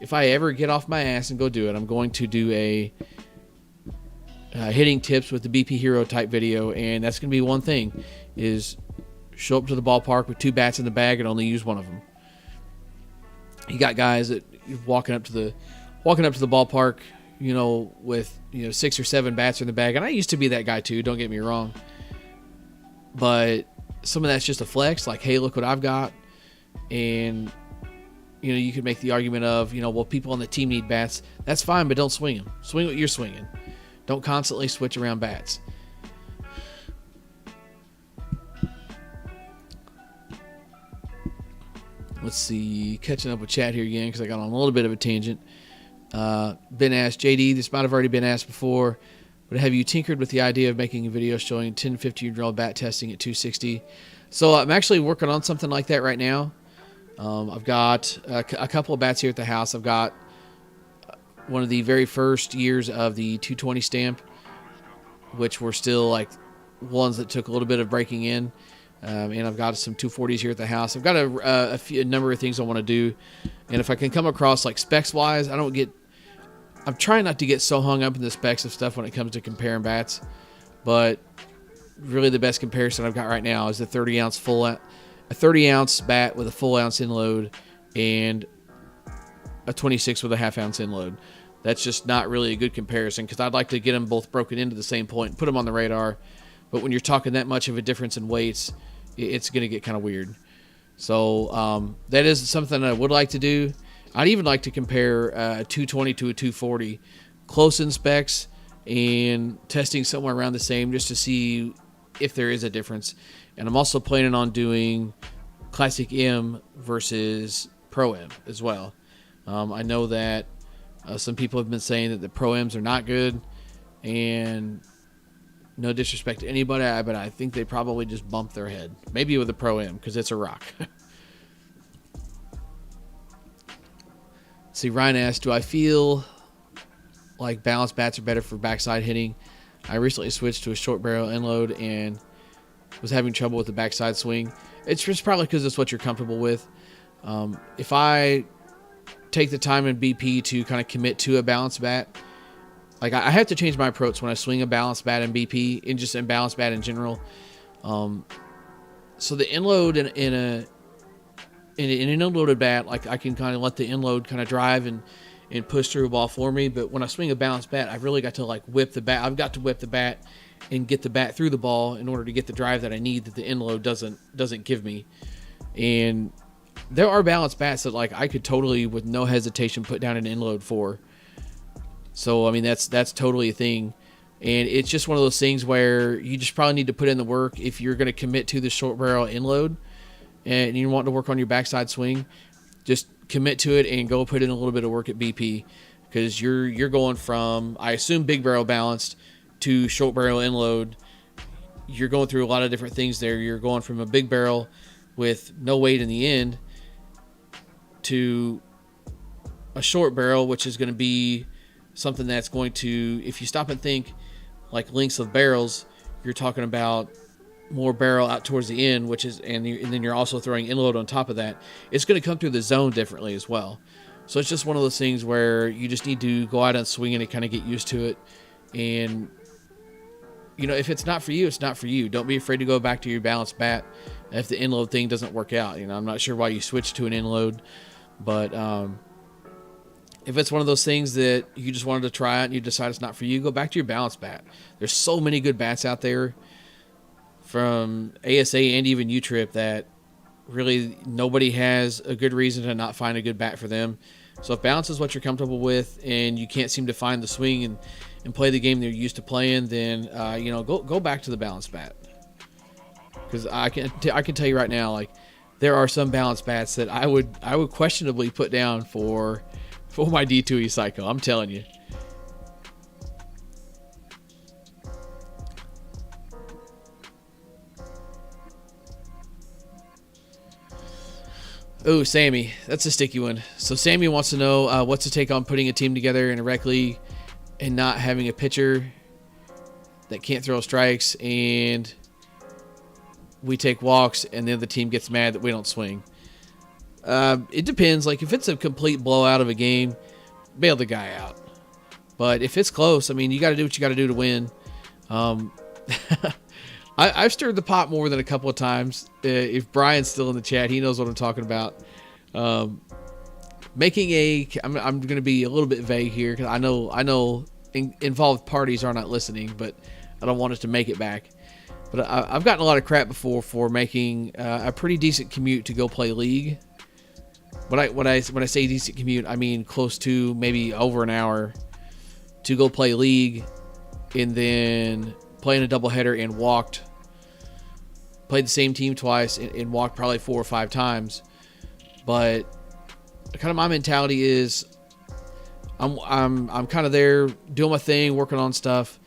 if I ever get off my ass and go do it, I'm going to do a hitting tips with the BP Hero type video, and that's going to be one thing, is show up to the ballpark with 2 bats in the bag and only use one of them. You got guys that walking up to the ballpark, with 6 or 7 bats in the bag, and I used to be that guy too, don't get me wrong, but some of that's just a flex, like, hey, look what I've got. And you could make the argument of, well, people on the team need bats. That's fine, but don't swing them. Swing what you're swinging. Don't constantly switch around bats. Let's see, catching up with chat here again because I got on a little bit of a tangent. Been asked, JD, this might have already been asked before, but have you tinkered with the idea of making a video showing 10, 15-year-old bat testing at 260? So I'm actually working on something like that right now. I've got a couple of bats here at the house. I've got one of the very first years of the 220 stamp, which were still like ones that took a little bit of breaking in. And I've got some 240s here at the house. I've got a number of things I want to do. And if I can come across like specs wise, I'm trying not to get so hung up in the specs of stuff when it comes to comparing bats, but really the best comparison I've got right now is the 30 ounce bat with a full ounce in load and a 26 with a half ounce in load. That's just not really a good comparison because I'd like to get them both broken into the same point and put them on the radar. But when you're talking that much of a difference in weights, it's going to get kind of weird. So that is something I would like to do. I'd even like to compare a 220 to a 240, close in specs and testing somewhere around the same just to see if there is a difference. And I'm also planning on doing Classic M versus Pro M as well. I know that some people have been saying that the Pro M's are not good, and no disrespect to anybody, but I think they probably just bumped their head. Maybe with the Pro M because it's a rock. See, Ryan asked, do I feel like balanced bats are better for backside hitting? I recently switched to a short barrel end load and was having trouble with the backside swing. It's just probably because it's what you're comfortable with. If I take the time in BP to kind of commit to a balanced bat, like I have to change my approach when I swing a balanced bat in BP and just in balanced bat in general. So the end load in an unloaded bat, like I can kind of let the end load kind of drive and push through a ball for me. But when I swing a balanced bat, I've really got to like whip the bat. I've got to whip the bat and get the bat through the ball in order to get the drive that I need that the end load doesn't give me. And there are balanced bats that like I could totally with no hesitation put down an end load for. So I mean that's totally a thing. And it's just one of those things where you just probably need to put in the work if you're going to commit to the short barrel end load and you want to work on your backside swing. Just commit to it and go put in a little bit of work at BP because you're going from, I assume, big barrel balanced to short barrel end load, you're going through a lot of different things there. You're going from a big barrel with no weight in the end to a short barrel, which is going to be something that's going to, if you stop and think like lengths of barrels, you're talking about more barrel out towards the end, which is, and then you're also throwing end load on top of that. It's going to come through the zone differently as well. So it's just one of those things where you just need to go out and swing it and kind of get used to it. And, you know, if it's not for you, it's not for you. Don't be afraid to go back to your balanced bat if the end load thing doesn't work out. You know, I'm not sure why you switched to an end load, but if it's one of those things that you just wanted to try out and you decide it's not for you, go back to your balanced bat. There's so many good bats out there from ASA and even U-Trip that really nobody has a good reason to not find a good bat for them. So if balance is what you're comfortable with and you can't seem to find the swing and play the game they're used to playing, then you know, go back to the balanced bat. Because I can tell you right now, like, there are some balanced bats that I would questionably put down for my D2E cycle. I'm telling you. Oh, Sammy, that's a sticky one. So Sammy wants to know what's the take on putting a team together in a rec league and not having a pitcher that can't throw strikes, and we take walks, and then the team gets mad that we don't swing. It depends. Like, if it's a complete blowout of a game, bail the guy out. But if it's close, I mean, you got to do what you got to do to win. I've stirred the pot more than a couple of times. If Brian's still in the chat, he knows what I'm talking about. I'm going to be a little bit vague here because I know involved parties are not listening, but I don't want us to make it back. But I've gotten a lot of crap before for making a pretty decent commute to go play League. When I say decent commute, I mean close to maybe over an hour to go play League, and then playing a doubleheader and played the same team twice and walked probably 4 or 5 times. But kind of my mentality is I'm kind of there doing my thing, working on stuff,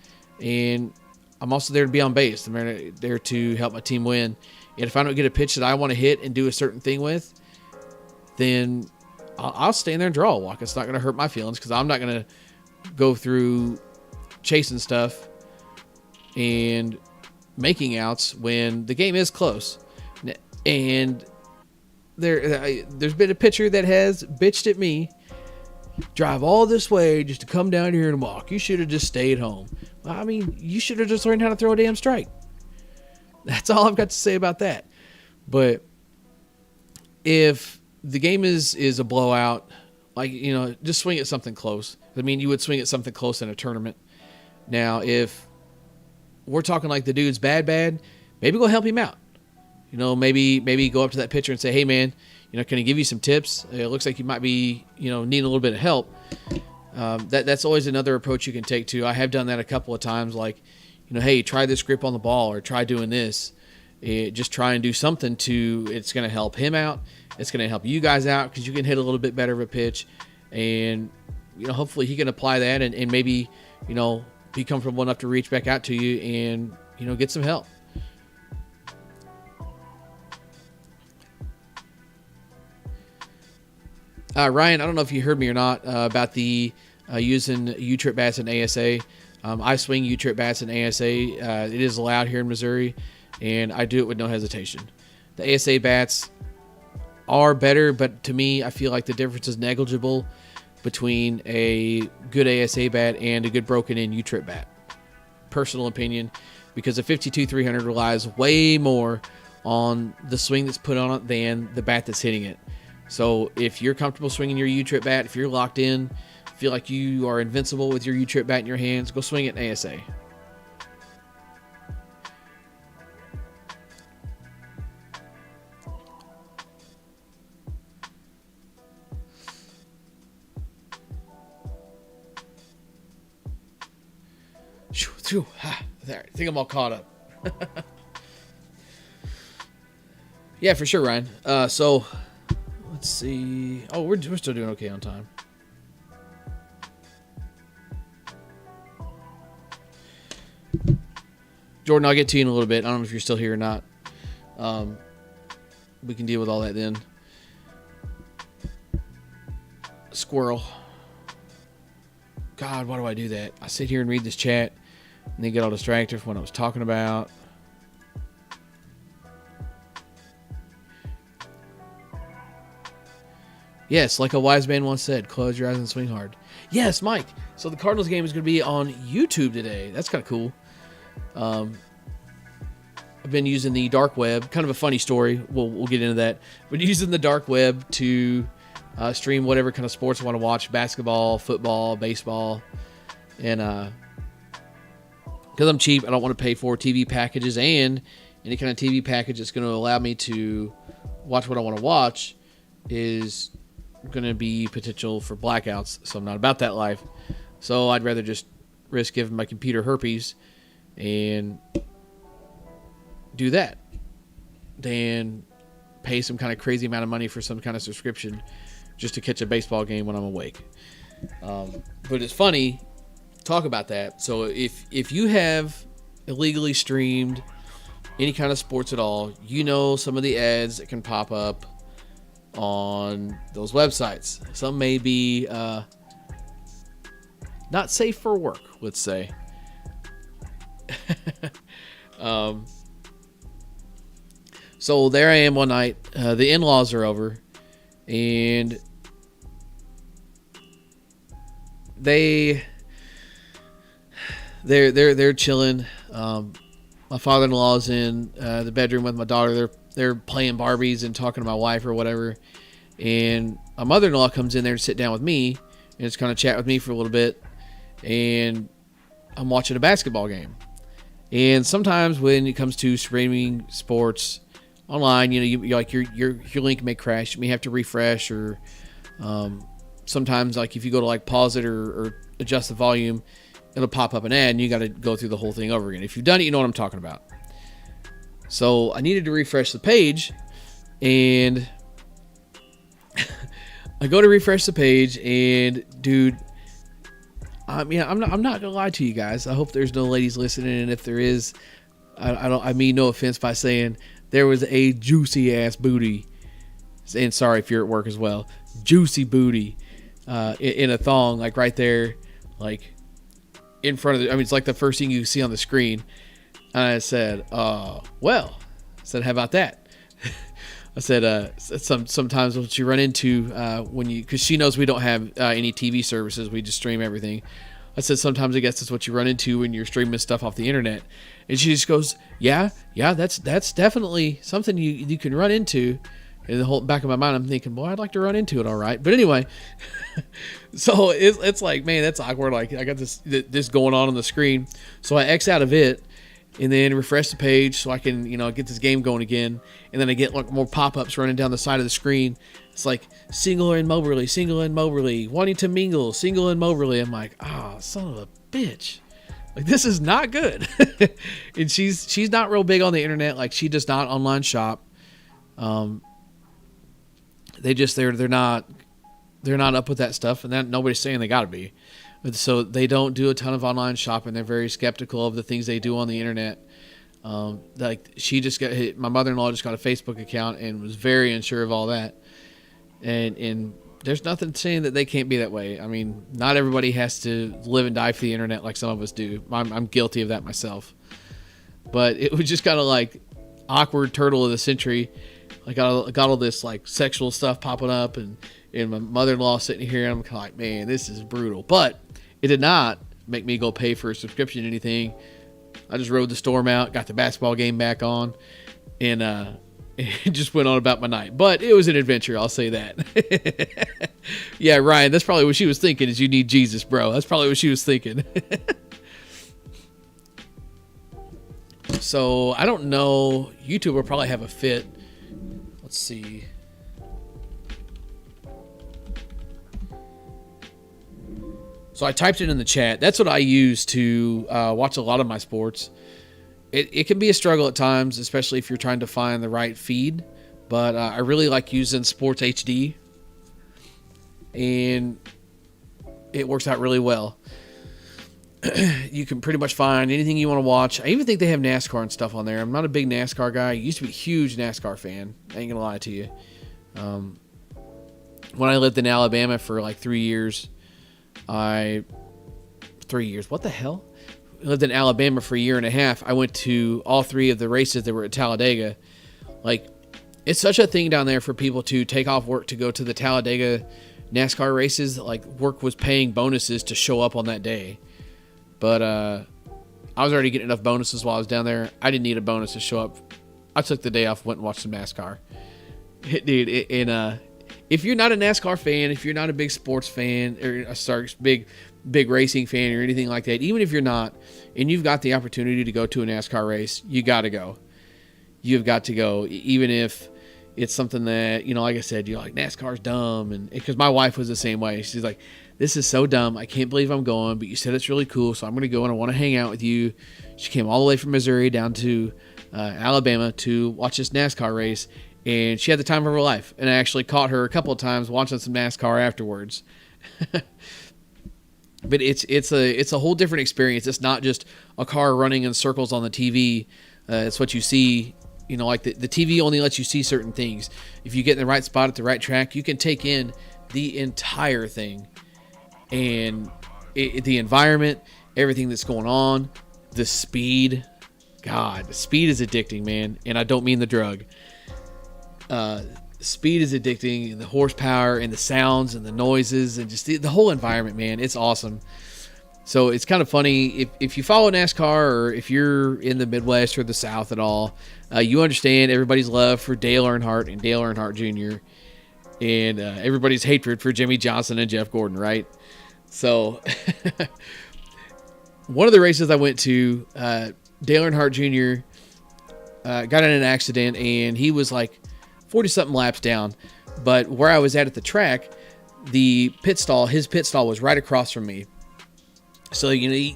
and I'm also there to be on base. I'm there to help my team win. And if I don't get a pitch that I want to hit and do a certain thing with, then I'll stand there and draw a walk. It's not going to hurt my feelings because I'm not going to go through chasing stuff and making outs when the game is close. And there's been a pitcher that has bitched at me, drive all this way just to come down here and walk. You should have just stayed home. I mean, you should have just learned how to throw a damn strike. That's all I've got to say about that. But if the game is a blowout, like, you know, just swing at something close. I mean, you would swing at something close in a tournament. Now, if we're talking like the dude's bad, maybe go help him out. You know, maybe go up to that pitcher and say, hey, man, you know, can I give you some tips? It looks like you might be, you know, needing a little bit of help. That's always another approach you can take too. I have done that a couple of times, like, you know, hey, try this grip on the ball or try doing this. Just try and do something it's going to help him out. It's going to help you guys out because you can hit a little bit better of a pitch. And, you know, hopefully he can apply that and maybe, you know, be comfortable enough to reach back out to you and, you know, get some help. Ryan, I don't know if you heard me or not about the using U-Trip bats and ASA. I swing U-Trip bats and ASA. It is allowed here in Missouri, and I do it with no hesitation. The ASA bats are better, but to me, I feel like the difference is negligible between a good ASA bat and a good broken-in U-Trip bat. Personal opinion, because a 52-300 relies way more on the swing that's put on it than the bat that's hitting it. So if you're comfortable swinging your U-Trip bat, if you're locked in, feel like you are invincible with your U-Trip bat in your hands, go swing it in ASA. There, I think I'm all caught up. Yeah, for sure, Ryan. So let's see. Oh, we're still doing okay on time. Jordan, I'll get to you in a little bit. I don't know if you're still here or not. We can deal with all that then. Squirrel. God, why do I do that? I sit here and read this chat and then get all distracted from what I was talking about. Yes, like a wise man once said, close your eyes and swing hard. Yes, Mike. So the Cardinals game is going to be on YouTube today. That's kind of cool. I've been using the dark web. Kind of a funny story. We'll get into that. But using the dark web to stream whatever kind of sports I want to watch. Basketball, football, baseball. And because I'm cheap, I don't want to pay for TV packages. And any kind of TV package that's going to allow me to watch what I want to watch is going to be potential for blackouts, so I'm not about that life. So I'd rather just risk giving my computer herpes and do that than pay some kind of crazy amount of money for some kind of subscription just to catch a baseball game when I'm awake. But it's funny, talk about that. So if you have illegally streamed any kind of sports at all, you know some of the ads that can pop up on those websites. Some may be not safe for work, let's say. So there I am one night. The in-laws are over, and they're chilling. My father-in-law's in the bedroom with my daughter. They're playing Barbies and talking to my wife or whatever. And my mother-in-law comes in there to sit down with me and just kind of chat with me for a little bit. And I'm watching a basketball game. And sometimes when it comes to streaming sports online, your link may crash. You may have to refresh, or sometimes like if you go to like pause it or adjust the volume, it'll pop up an ad and you got to go through the whole thing over again. If you've done it, you know what I'm talking about. So I needed to refresh the page, and I go to refresh the page, and dude, I'm not gonna lie to you guys. I hope there's no ladies listening, and if there is, I mean no offense by saying there was a juicy ass booty, and sorry if you're at work as well, juicy booty in a thong, like right there, like in front of it's like the first thing you see on the screen. And I said, well, I said, how about that? I said, sometimes what you run into because she knows we don't have any TV services, we just stream everything. I said, sometimes I guess that's what you run into when you're streaming stuff off the internet. And she just goes, yeah, that's definitely something you can run into. In the whole back of my mind, I'm thinking, boy, I'd like to run into it, all right. But anyway, so it's like, man, that's awkward. Like I got this going on the screen, so I X out of it. And then refresh the page so I can, get this game going again. And then I get like more pop-ups running down the side of the screen. It's like single and Moberly, wanting to mingle, single and Moberly. I'm like, son of a bitch. Like, this is not good. And she's not real big on the internet. Like, she does not online shop. They're not up with that stuff, and that nobody's saying they got to be. So they don't do a ton of online shopping. They're very skeptical of the things they do on the internet. Like my mother-in-law just got a Facebook account and was very unsure of all that. And there's nothing saying that they can't be that way. I mean, not everybody has to live and die for the internet like some of us do. I'm guilty of that myself. But it was just kind of like awkward turtle of the century. I got all this like sexual stuff popping up, and my mother-in-law sitting here, and I'm kind of like, man, this is brutal. But it did not make me go pay for a subscription or anything. I just rode the storm out, got the basketball game back on, and it just went on about my night. But it was an adventure, I'll say that. Yeah, Ryan, that's probably what she was thinking, is you need Jesus, bro. That's probably what she was thinking. So, I don't know. YouTube will probably have a fit. Let's see. So I typed it in the chat. That's what I use to watch a lot of my sports. It can be a struggle at times, especially if you're trying to find the right feed. But I really like using Sports HD. And it works out really well. You can pretty much find anything you want to watch. I even think they have NASCAR and stuff on there. I'm not a big NASCAR guy. I used to be a huge NASCAR fan. I ain't gonna lie to you. When I lived in Alabama for like 3 years, 3 years. What the hell? I lived in Alabama for a year and a half. I went to all 3 of the races that were at Talladega. Like, it's such a thing down there for people to take off work to go to the Talladega NASCAR races. Like, work was paying bonuses to show up on that day. But I was already getting enough bonuses while I was down there. I didn't need a bonus to show up. I took the day off, went and watched some NASCAR. Dude, if you're not a NASCAR fan, if you're not a big sports fan, or big racing fan or anything like that, even if you're not, and you've got the opportunity to go to a NASCAR race, you got to go. You've got to go, even if it's something that, like I said, you're like, NASCAR's dumb. And because my wife was the same way. She's like, this is so dumb. I can't believe I'm going, but you said it's really cool, so I'm going to go and I want to hang out with you. She came all the way from Missouri down to Alabama to watch this NASCAR race, and she had the time of her life. And I actually caught her a couple of times watching some NASCAR afterwards. But it's a whole different experience. It's not just a car running in circles on the TV. It's what you see. Like the TV only lets you see certain things. If you get in the right spot at the right track, you can take in the entire thing. And the environment, everything that's going on, the speed. God, the speed is addicting, man. And I don't mean the drug. Speed is addicting, and the horsepower and the sounds and the noises and just the whole environment, man. It's awesome. So it's kind of funny if you follow NASCAR, or if you're in the Midwest or the South at all, you understand everybody's love for Dale Earnhardt and Dale Earnhardt Jr. and everybody's hatred for Jimmy Johnson and Jeff Gordon, right? So one of the races I went to, Dale Earnhardt Jr. Got in an accident, and he was like 40-something laps down. But where I was at the track, his pit stall was right across from me. So, you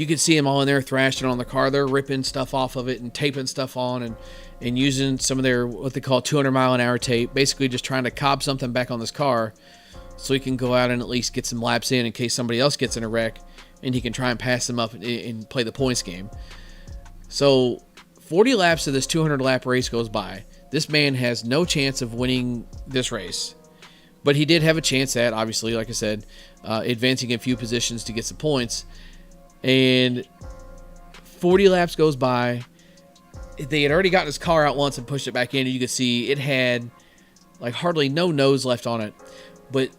could see them all in there thrashing on the car. They're ripping stuff off of it and taping stuff on and using some of their, what they call 200-mile-an-hour tape, basically just trying to cob something back on this car so he can go out and at least get some laps in case somebody else gets in a wreck, and he can try and pass them up and play the points game. So 40 laps of this 200-lap race goes by. This man has no chance of winning this race. But he did have a chance at, obviously, like I said, advancing a few positions to get some points. And 40 laps goes by. They had already gotten his car out once and pushed it back in, and you could see it had like hardly no nose left on it. But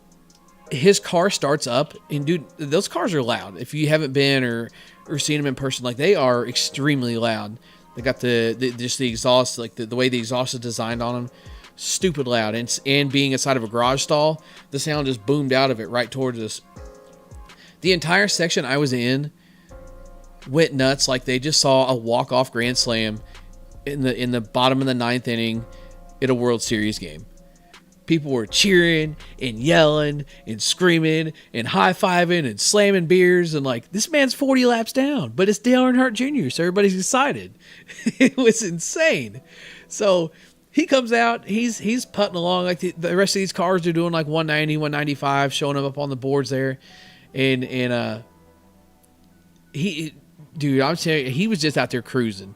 his car starts up, and dude, those cars are loud. If you haven't been or seen them in person, like, they are extremely loud. They got the exhaust, like the way the exhaust is designed on them. Stupid loud, and being inside of a garage stall, the sound just boomed out of it right towards us. The entire section I was in went nuts, like they just saw a walk-off grand slam in the bottom of the 9th inning in a World Series game. People were cheering and yelling and screaming and high-fiving and slamming beers, and like, this man's 40 laps down, but it's Dale Earnhardt Jr., so everybody's excited. It was insane. So he comes out, he's putting along like the rest of these cars are doing, like 190, 195, showing him up on the boards there. And dude, I'm telling you, he was just out there cruising.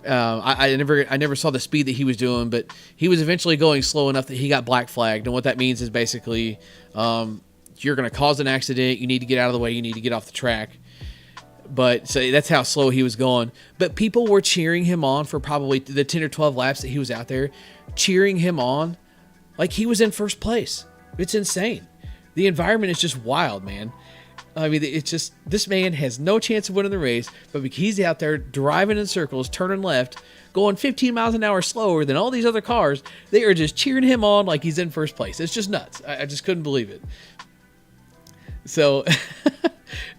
I never saw the speed that he was doing, but he was eventually going slow enough that he got black flagged. And what that means is basically, you're going to cause an accident. You need to get out of the way. You need to get off the track. But so that's how slow he was going. But people were cheering him on for probably the 10 or 12 laps that he was out there, cheering him on like he was in first place. It's insane. The environment is just wild, man. I mean, it's just, this man has no chance of winning the race, but he's out there driving in circles, turning left, going 15 miles an hour slower than all these other cars. They are just cheering him on like he's in first place. It's just nuts. I just couldn't believe it. So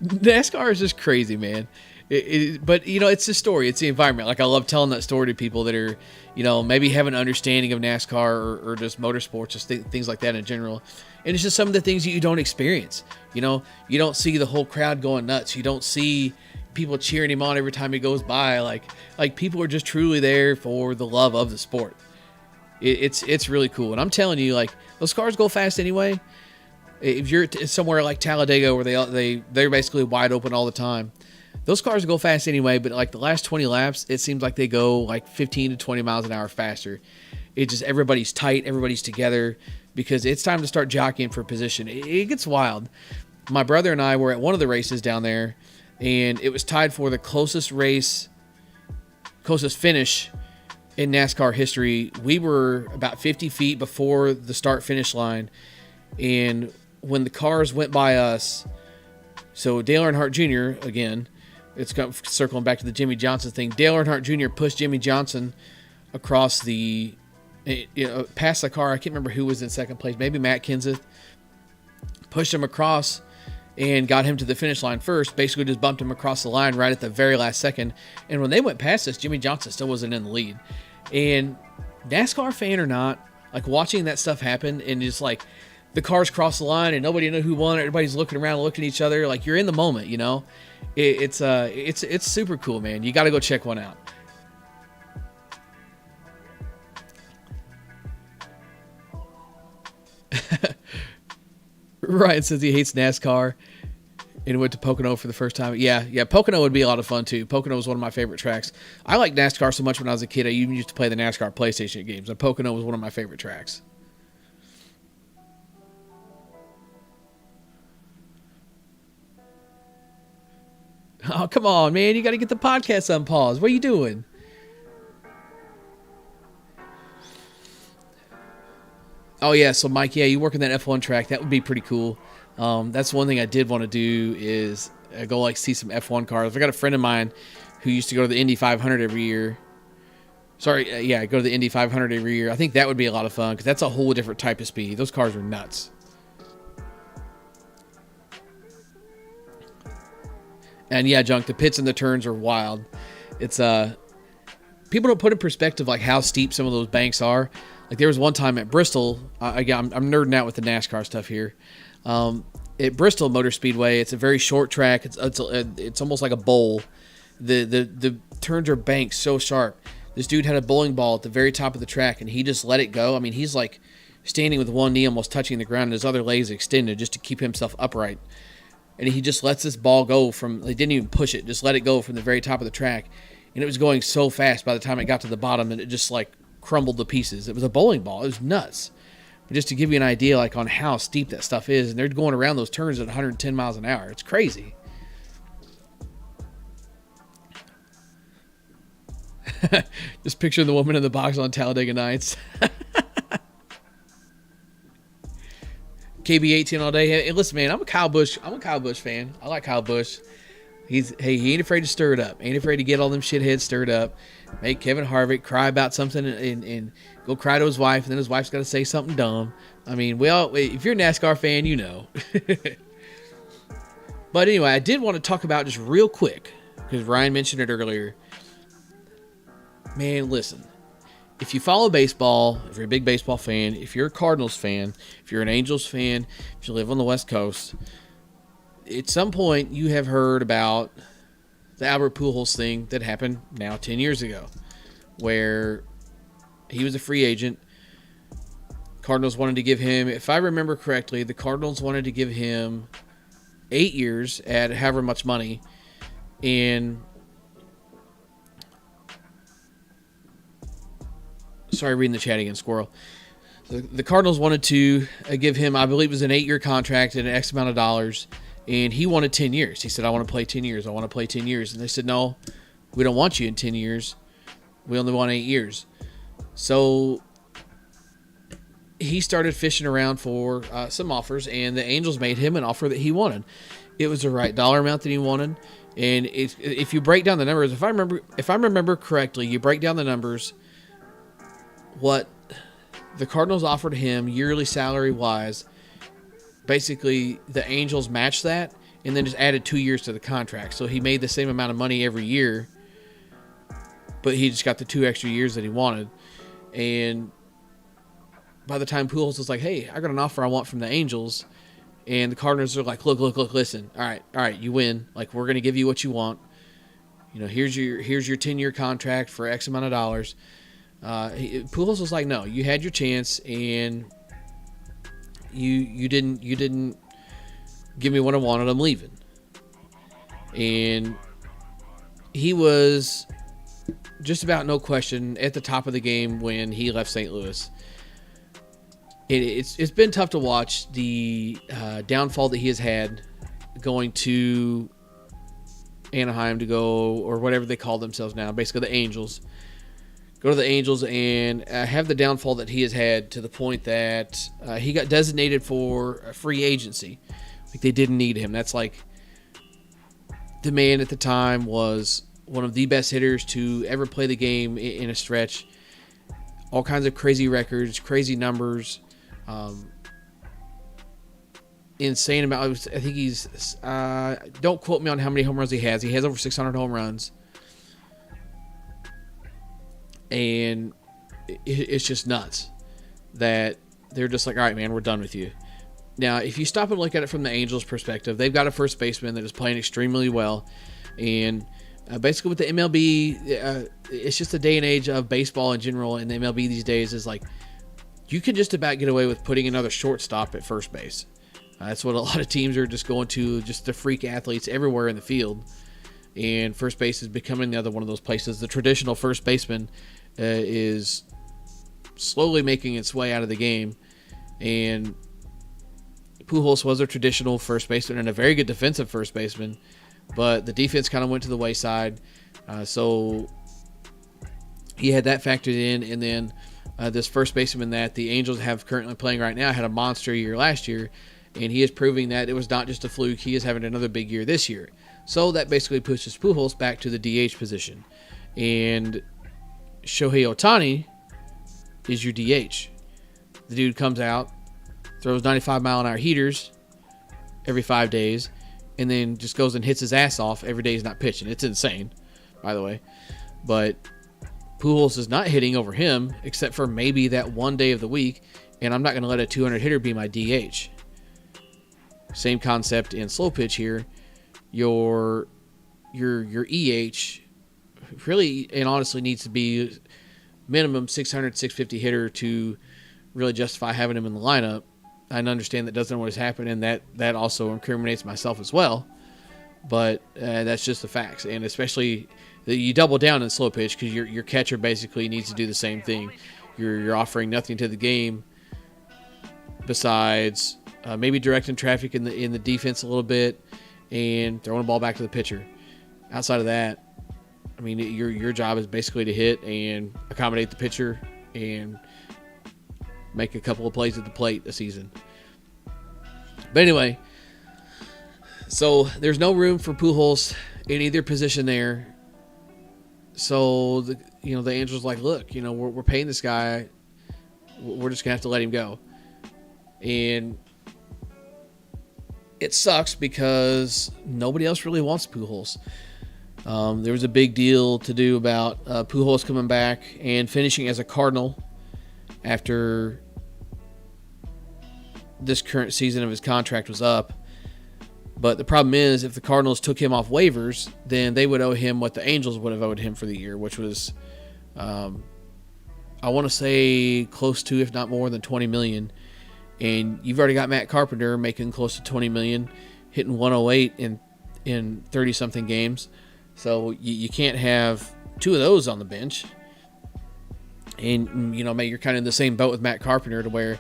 NASCAR is just crazy, man. But, it's the story. It's the environment. Like, I love telling that story to people that are, maybe have an understanding of NASCAR or just motorsports, just things like that in general. And it's just some of the things that you don't experience. You don't see the whole crowd going nuts. You don't see people cheering him on every time he goes by. Like people are just truly there for the love of the sport. It's really cool. And I'm telling you, like, those cars go fast anyway. If you're somewhere like Talladega where they're basically wide open all the time, those cars go fast anyway. But like the last 20 laps, it seems like they go like 15 to 20 miles an hour faster. It just everybody's tight, everybody's together because it's time to start jockeying for position. It gets wild. My brother and I were at one of the races down there, and it was tied for the closest finish in NASCAR history. We were about 50 feet before the start-finish line, and when the cars went by us, so Dale Earnhardt Jr., again, it's circling back to the Jimmy Johnson thing, Dale Earnhardt Jr. pushed Jimmy Johnson across past the car. I can't remember who was in second place, maybe Matt Kenseth, pushed him across and got him to the finish line first, basically just bumped him across the line right at the very last second. And when they went past us, Jimmy Johnson still wasn't in the lead. And NASCAR fan or not, like watching that stuff happen and just like the cars cross the line and nobody knew who won, everybody's looking around, looking at each other, like you're in the moment, you know? It's super cool, man. You got to go check one out. Ryan says he hates NASCAR and went to Pocono for the first time. Yeah, Pocono would be a lot of fun too. Pocono was one of my favorite tracks. I liked NASCAR so much when I was a kid, I even used to play the NASCAR PlayStation games, and Pocono was one of my favorite tracks. Oh, come on, man. You got to get the podcast on pause. What are you doing? Oh, yeah. So, Mike, yeah, you work in that F1 track. That would be pretty cool. That's one thing I did want to do is go, like, see some F1 cars. I got a friend of mine who used to go to the Indy 500 every year. Go to the Indy 500 every year. I think that would be a lot of fun because that's a whole different type of speed. Those cars are nuts. And, yeah, Junk, the pits and the turns are wild. It's people don't put in perspective, like, how steep some of those banks are. Like there was one time at Bristol, I'm nerding out with the NASCAR stuff here. At Bristol Motor Speedway, it's a very short track. It's almost like a bowl. The turns are banked so sharp. This dude had a bowling ball at the very top of the track, and he just let it go. I mean, he's like standing with one knee almost touching the ground, and his other leg is extended just to keep himself upright. And he just lets this ball go they didn't even push it, just let it go from the very top of the track. And it was going so fast by the time it got to the bottom that it just like crumbled to pieces. It was a bowling ball. It was nuts. But just to give you an idea like on how steep that stuff is, and they're going around those turns at 110 miles an hour. It's crazy. Just picture the woman in the box on Talladega Nights. KB18 all day. Hey, listen, man, I'm a Kyle Busch fan. I like Kyle Busch. He ain't afraid to stir it up. Ain't afraid to get all them shitheads stirred up. Make Kevin Harvick cry about something and go cry to his wife, and then his wife's got to say something dumb. I mean, if you're a NASCAR fan, you know. But anyway, I did want to talk about just real quick, because Ryan mentioned it earlier. Man, listen. If you follow baseball, if you're a big baseball fan, if you're a Cardinals fan, if you're an Angels fan, if you live on the West Coast, at some point you have heard about the Albert Pujols thing that happened now 10 years ago, where he was a free agent. Cardinals wanted to give him, if I remember correctly, the Cardinals wanted to give him 8 years at however much money, and sorry, reading the chat again, Squirrel. The Cardinals wanted to give him, I believe it was an 8-year contract and an X amount of dollars, and he wanted 10 years. He said, I want to play 10 years. I want to play 10 years. And they said, no, we don't want you in 10 years. We only want 8 years. So he started fishing around for some offers, and the Angels made him an offer that he wanted. It was the right dollar amount that he wanted. And if you break down the numbers, if I remember correctly, you break down the numbers, what the Cardinals offered him yearly salary wise, basically the Angels matched that and then just added 2 years to the contract. So he made the same amount of money every year, but he just got the 2 extra years that he wanted. And by the time Pujols was like, hey, I got an offer I want from the Angels, and the Cardinals are like, look, listen, all right, you win. Like, we're going to give you what you want. You know, here's your 10-year contract for X amount of dollars. Pujols was like, no, you had your chance, and you didn't give me what I wanted. I'm leaving. And he was just about no question at the top of the game when he left St. Louis. It's been tough to watch the downfall that he has had going to Anaheim to go, or whatever they call themselves now, basically the Angels. Go to the Angels and have the downfall that he has had to the point that he got designated for a free agency. Like, they didn't need him. That's like, the man at the time was one of the best hitters to ever play the game in a stretch. All kinds of crazy records, crazy numbers, insane amount. I think he's, don't quote me on how many home runs he has. He has over 600 home runs. And it's just nuts that they're just like, all right, man, we're done with you. Now, if you stop and look at it from the Angels' perspective, they've got a first baseman that is playing extremely well. And basically with the MLB, it's just the day and age of baseball in general, and the MLB these days is like, you can just about get away with putting another shortstop at first base. That's what a lot of teams are just going to, just the freak athletes everywhere in the field. And first base is becoming the other one of those places. The traditional first baseman is slowly making its way out of the game. And Pujols was a traditional first baseman and a very good defensive first baseman, but the defense kind of went to the wayside. So he had that factored in. And then this first baseman that the Angels have currently playing right now had a monster year last year, and he is proving that it was not just a fluke. He is having another big year this year. So that basically pushes Pujols back to the DH position. And Shohei Ohtani is your DH. The dude comes out, throws 95-mile-an-hour heaters every 5 days, and then just goes and hits his ass off every day he's not pitching. It's insane, by the way. But Pujols is not hitting over him, except for maybe that one day of the week, and I'm not going to let a 200 hitter be my DH. Same concept in slow pitch here. Your EH really and honestly needs to be minimum 600, 650 hitter to really justify having him in the lineup. I understand that doesn't always happen, and that also incriminates myself as well. But that's just the facts, and especially you double down in slow pitch because your catcher basically needs to do the same thing. You're offering nothing to the game besides maybe directing traffic in the defense a little bit and throwing the ball back to the pitcher. Outside of that, I mean, your job is basically to hit and accommodate the pitcher and make a couple of plays at the plate this season. But anyway, so there's no room for Pujols in either position there. So the Angels like, look, we're paying this guy. We're just gonna have to let him go. And it sucks because nobody else really wants Pujols. There was a big deal to do about Pujols coming back and finishing as a Cardinal after this current season of his contract was up. But the problem is, if the Cardinals took him off waivers, then they would owe him what the Angels would have owed him for the year, which was, I want to say, close to, if not more than $20 million. And you've already got Matt Carpenter making close to $20 million, hitting 108 in 30-something games. So you can't have two of those on the bench. And, you're kind of in the same boat with Matt Carpenter to where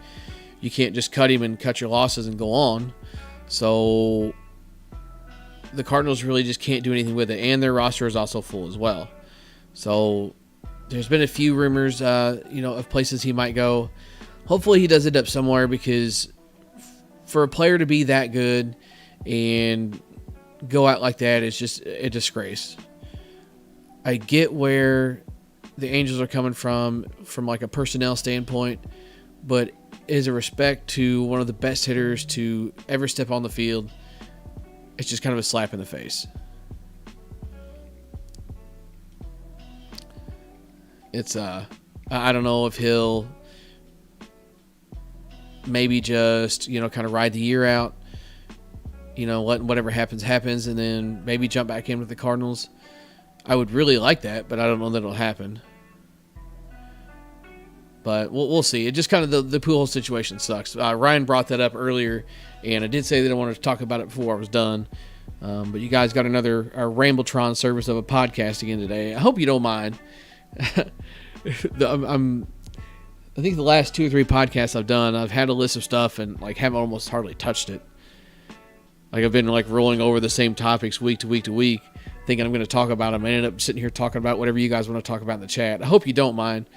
you can't just cut him and cut your losses and go on. So the Cardinals really just can't do anything with it. And their roster is also full as well. So there's been a few rumors, of places he might go. Hopefully he does end up somewhere, because for a player to be that good and go out like that is just a disgrace. I get where the Angels are coming from like a personnel standpoint, but as a respect to one of the best hitters to ever step on the field, it's just kind of a slap in the face. It's I don't know if he'll maybe just kind of ride the year out, let whatever happens, and then maybe jump back in with the Cardinals. I would really like that, but I don't know that it'll happen. But we'll see. It just kind of the pool hole situation sucks. Ryan brought that up earlier, and I did say that I wanted to talk about it before I was done. But you guys got another Rambletron service of a podcast again today. I hope you don't mind. I think the last 2 or 3 podcasts I've done, I've had a list of stuff and like haven't almost hardly touched it. Like I've been like rolling over the same topics week to week to week, thinking I'm going to talk about them. I ended up sitting here talking about whatever you guys want to talk about in the chat. I hope you don't mind,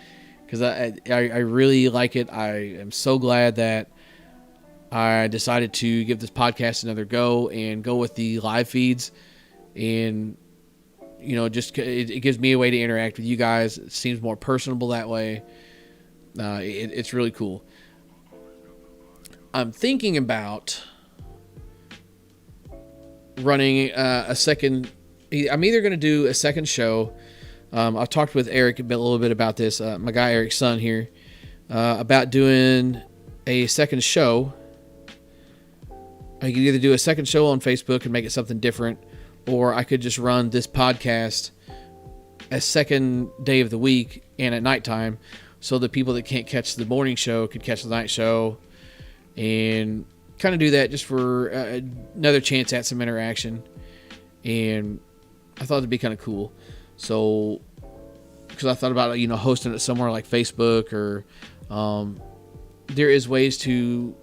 because I really like it. I am so glad that I decided to give this podcast another go and go with the live feeds, and just it gives me a way to interact with you guys. It seems more personable that way. It's really cool. I'm thinking about running a second. I'm either going to do a second show. I've talked with Eric a little bit about this, my guy Eric's son here, about doing a second show. I could either do a second show on Facebook and make it something different, or I could just run this podcast a second day of the week and at nighttime, so the people that can't catch the morning show could catch the night show, and kind of do that just for another chance at some interaction. And I thought it'd be kind of cool. So, because I thought about hosting it somewhere like Facebook, or there is ways to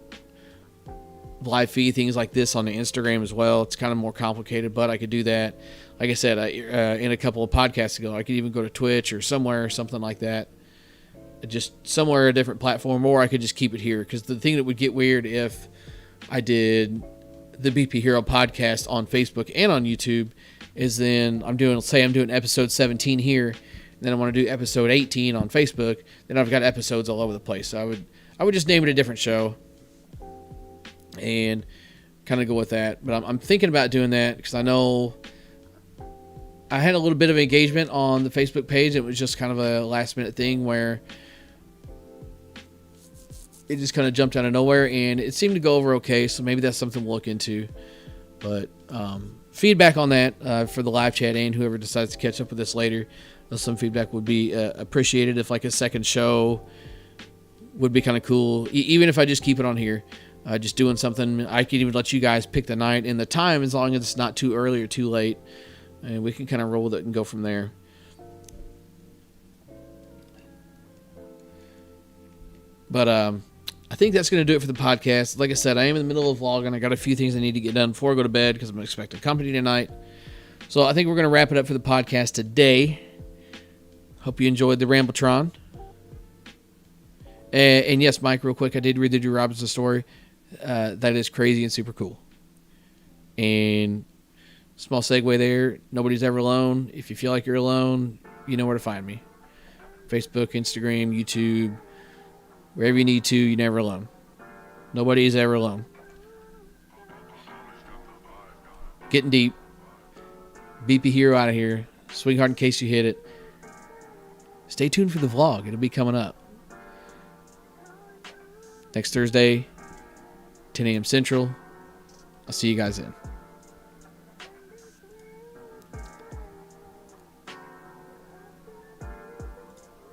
live feed things like this on the Instagram as well. It's kind of more complicated, but I could do that. Like I said, in a couple of podcasts ago, I could even go to Twitch or somewhere, something like that. Just somewhere, a different platform, or I could just keep it here. Because the thing that would get weird if I did the BP Hero podcast on Facebook and on YouTube is then I'm doing episode 17 here, and then I want to do episode 18 on Facebook. Then I've got episodes all over the place. So I would just name it a different show and kind of go with that. But I'm thinking about doing that because I know I had a little bit of engagement on the Facebook page. It was just kind of a last minute thing where it just kind of jumped out of nowhere, and it seemed to go over okay. So maybe that's something we'll look into. But feedback on that for the live chat and whoever decides to catch up with this later, some feedback would be appreciated. If like a second show would be kind of cool, even if I just keep it on here. Just doing something. I could even let you guys pick the night and the time, as long as it's not too early or too late, and we can kind of roll with it and go from there. But I think that's going to do it for the podcast. Like I said, I am in the middle of vlogging. I got a few things I need to get done before I go to bed because I'm expecting company tonight. So I think we're going to wrap it up for the podcast today. Hope you enjoyed the Rambletron. And yes, Mike, real quick, I did read the Drew Robinson story. That is crazy and super cool. And small segue there. Nobody's ever alone. If you feel like you're alone, you know where to find me. Facebook, Instagram, YouTube, wherever you need to, you're never alone. Nobody is ever alone. Getting deep. BP Hero out of here. Swing hard in case you hit it. Stay tuned for the vlog. It'll be coming up next Thursday, 10 a.m. Central. I'll see you guys then.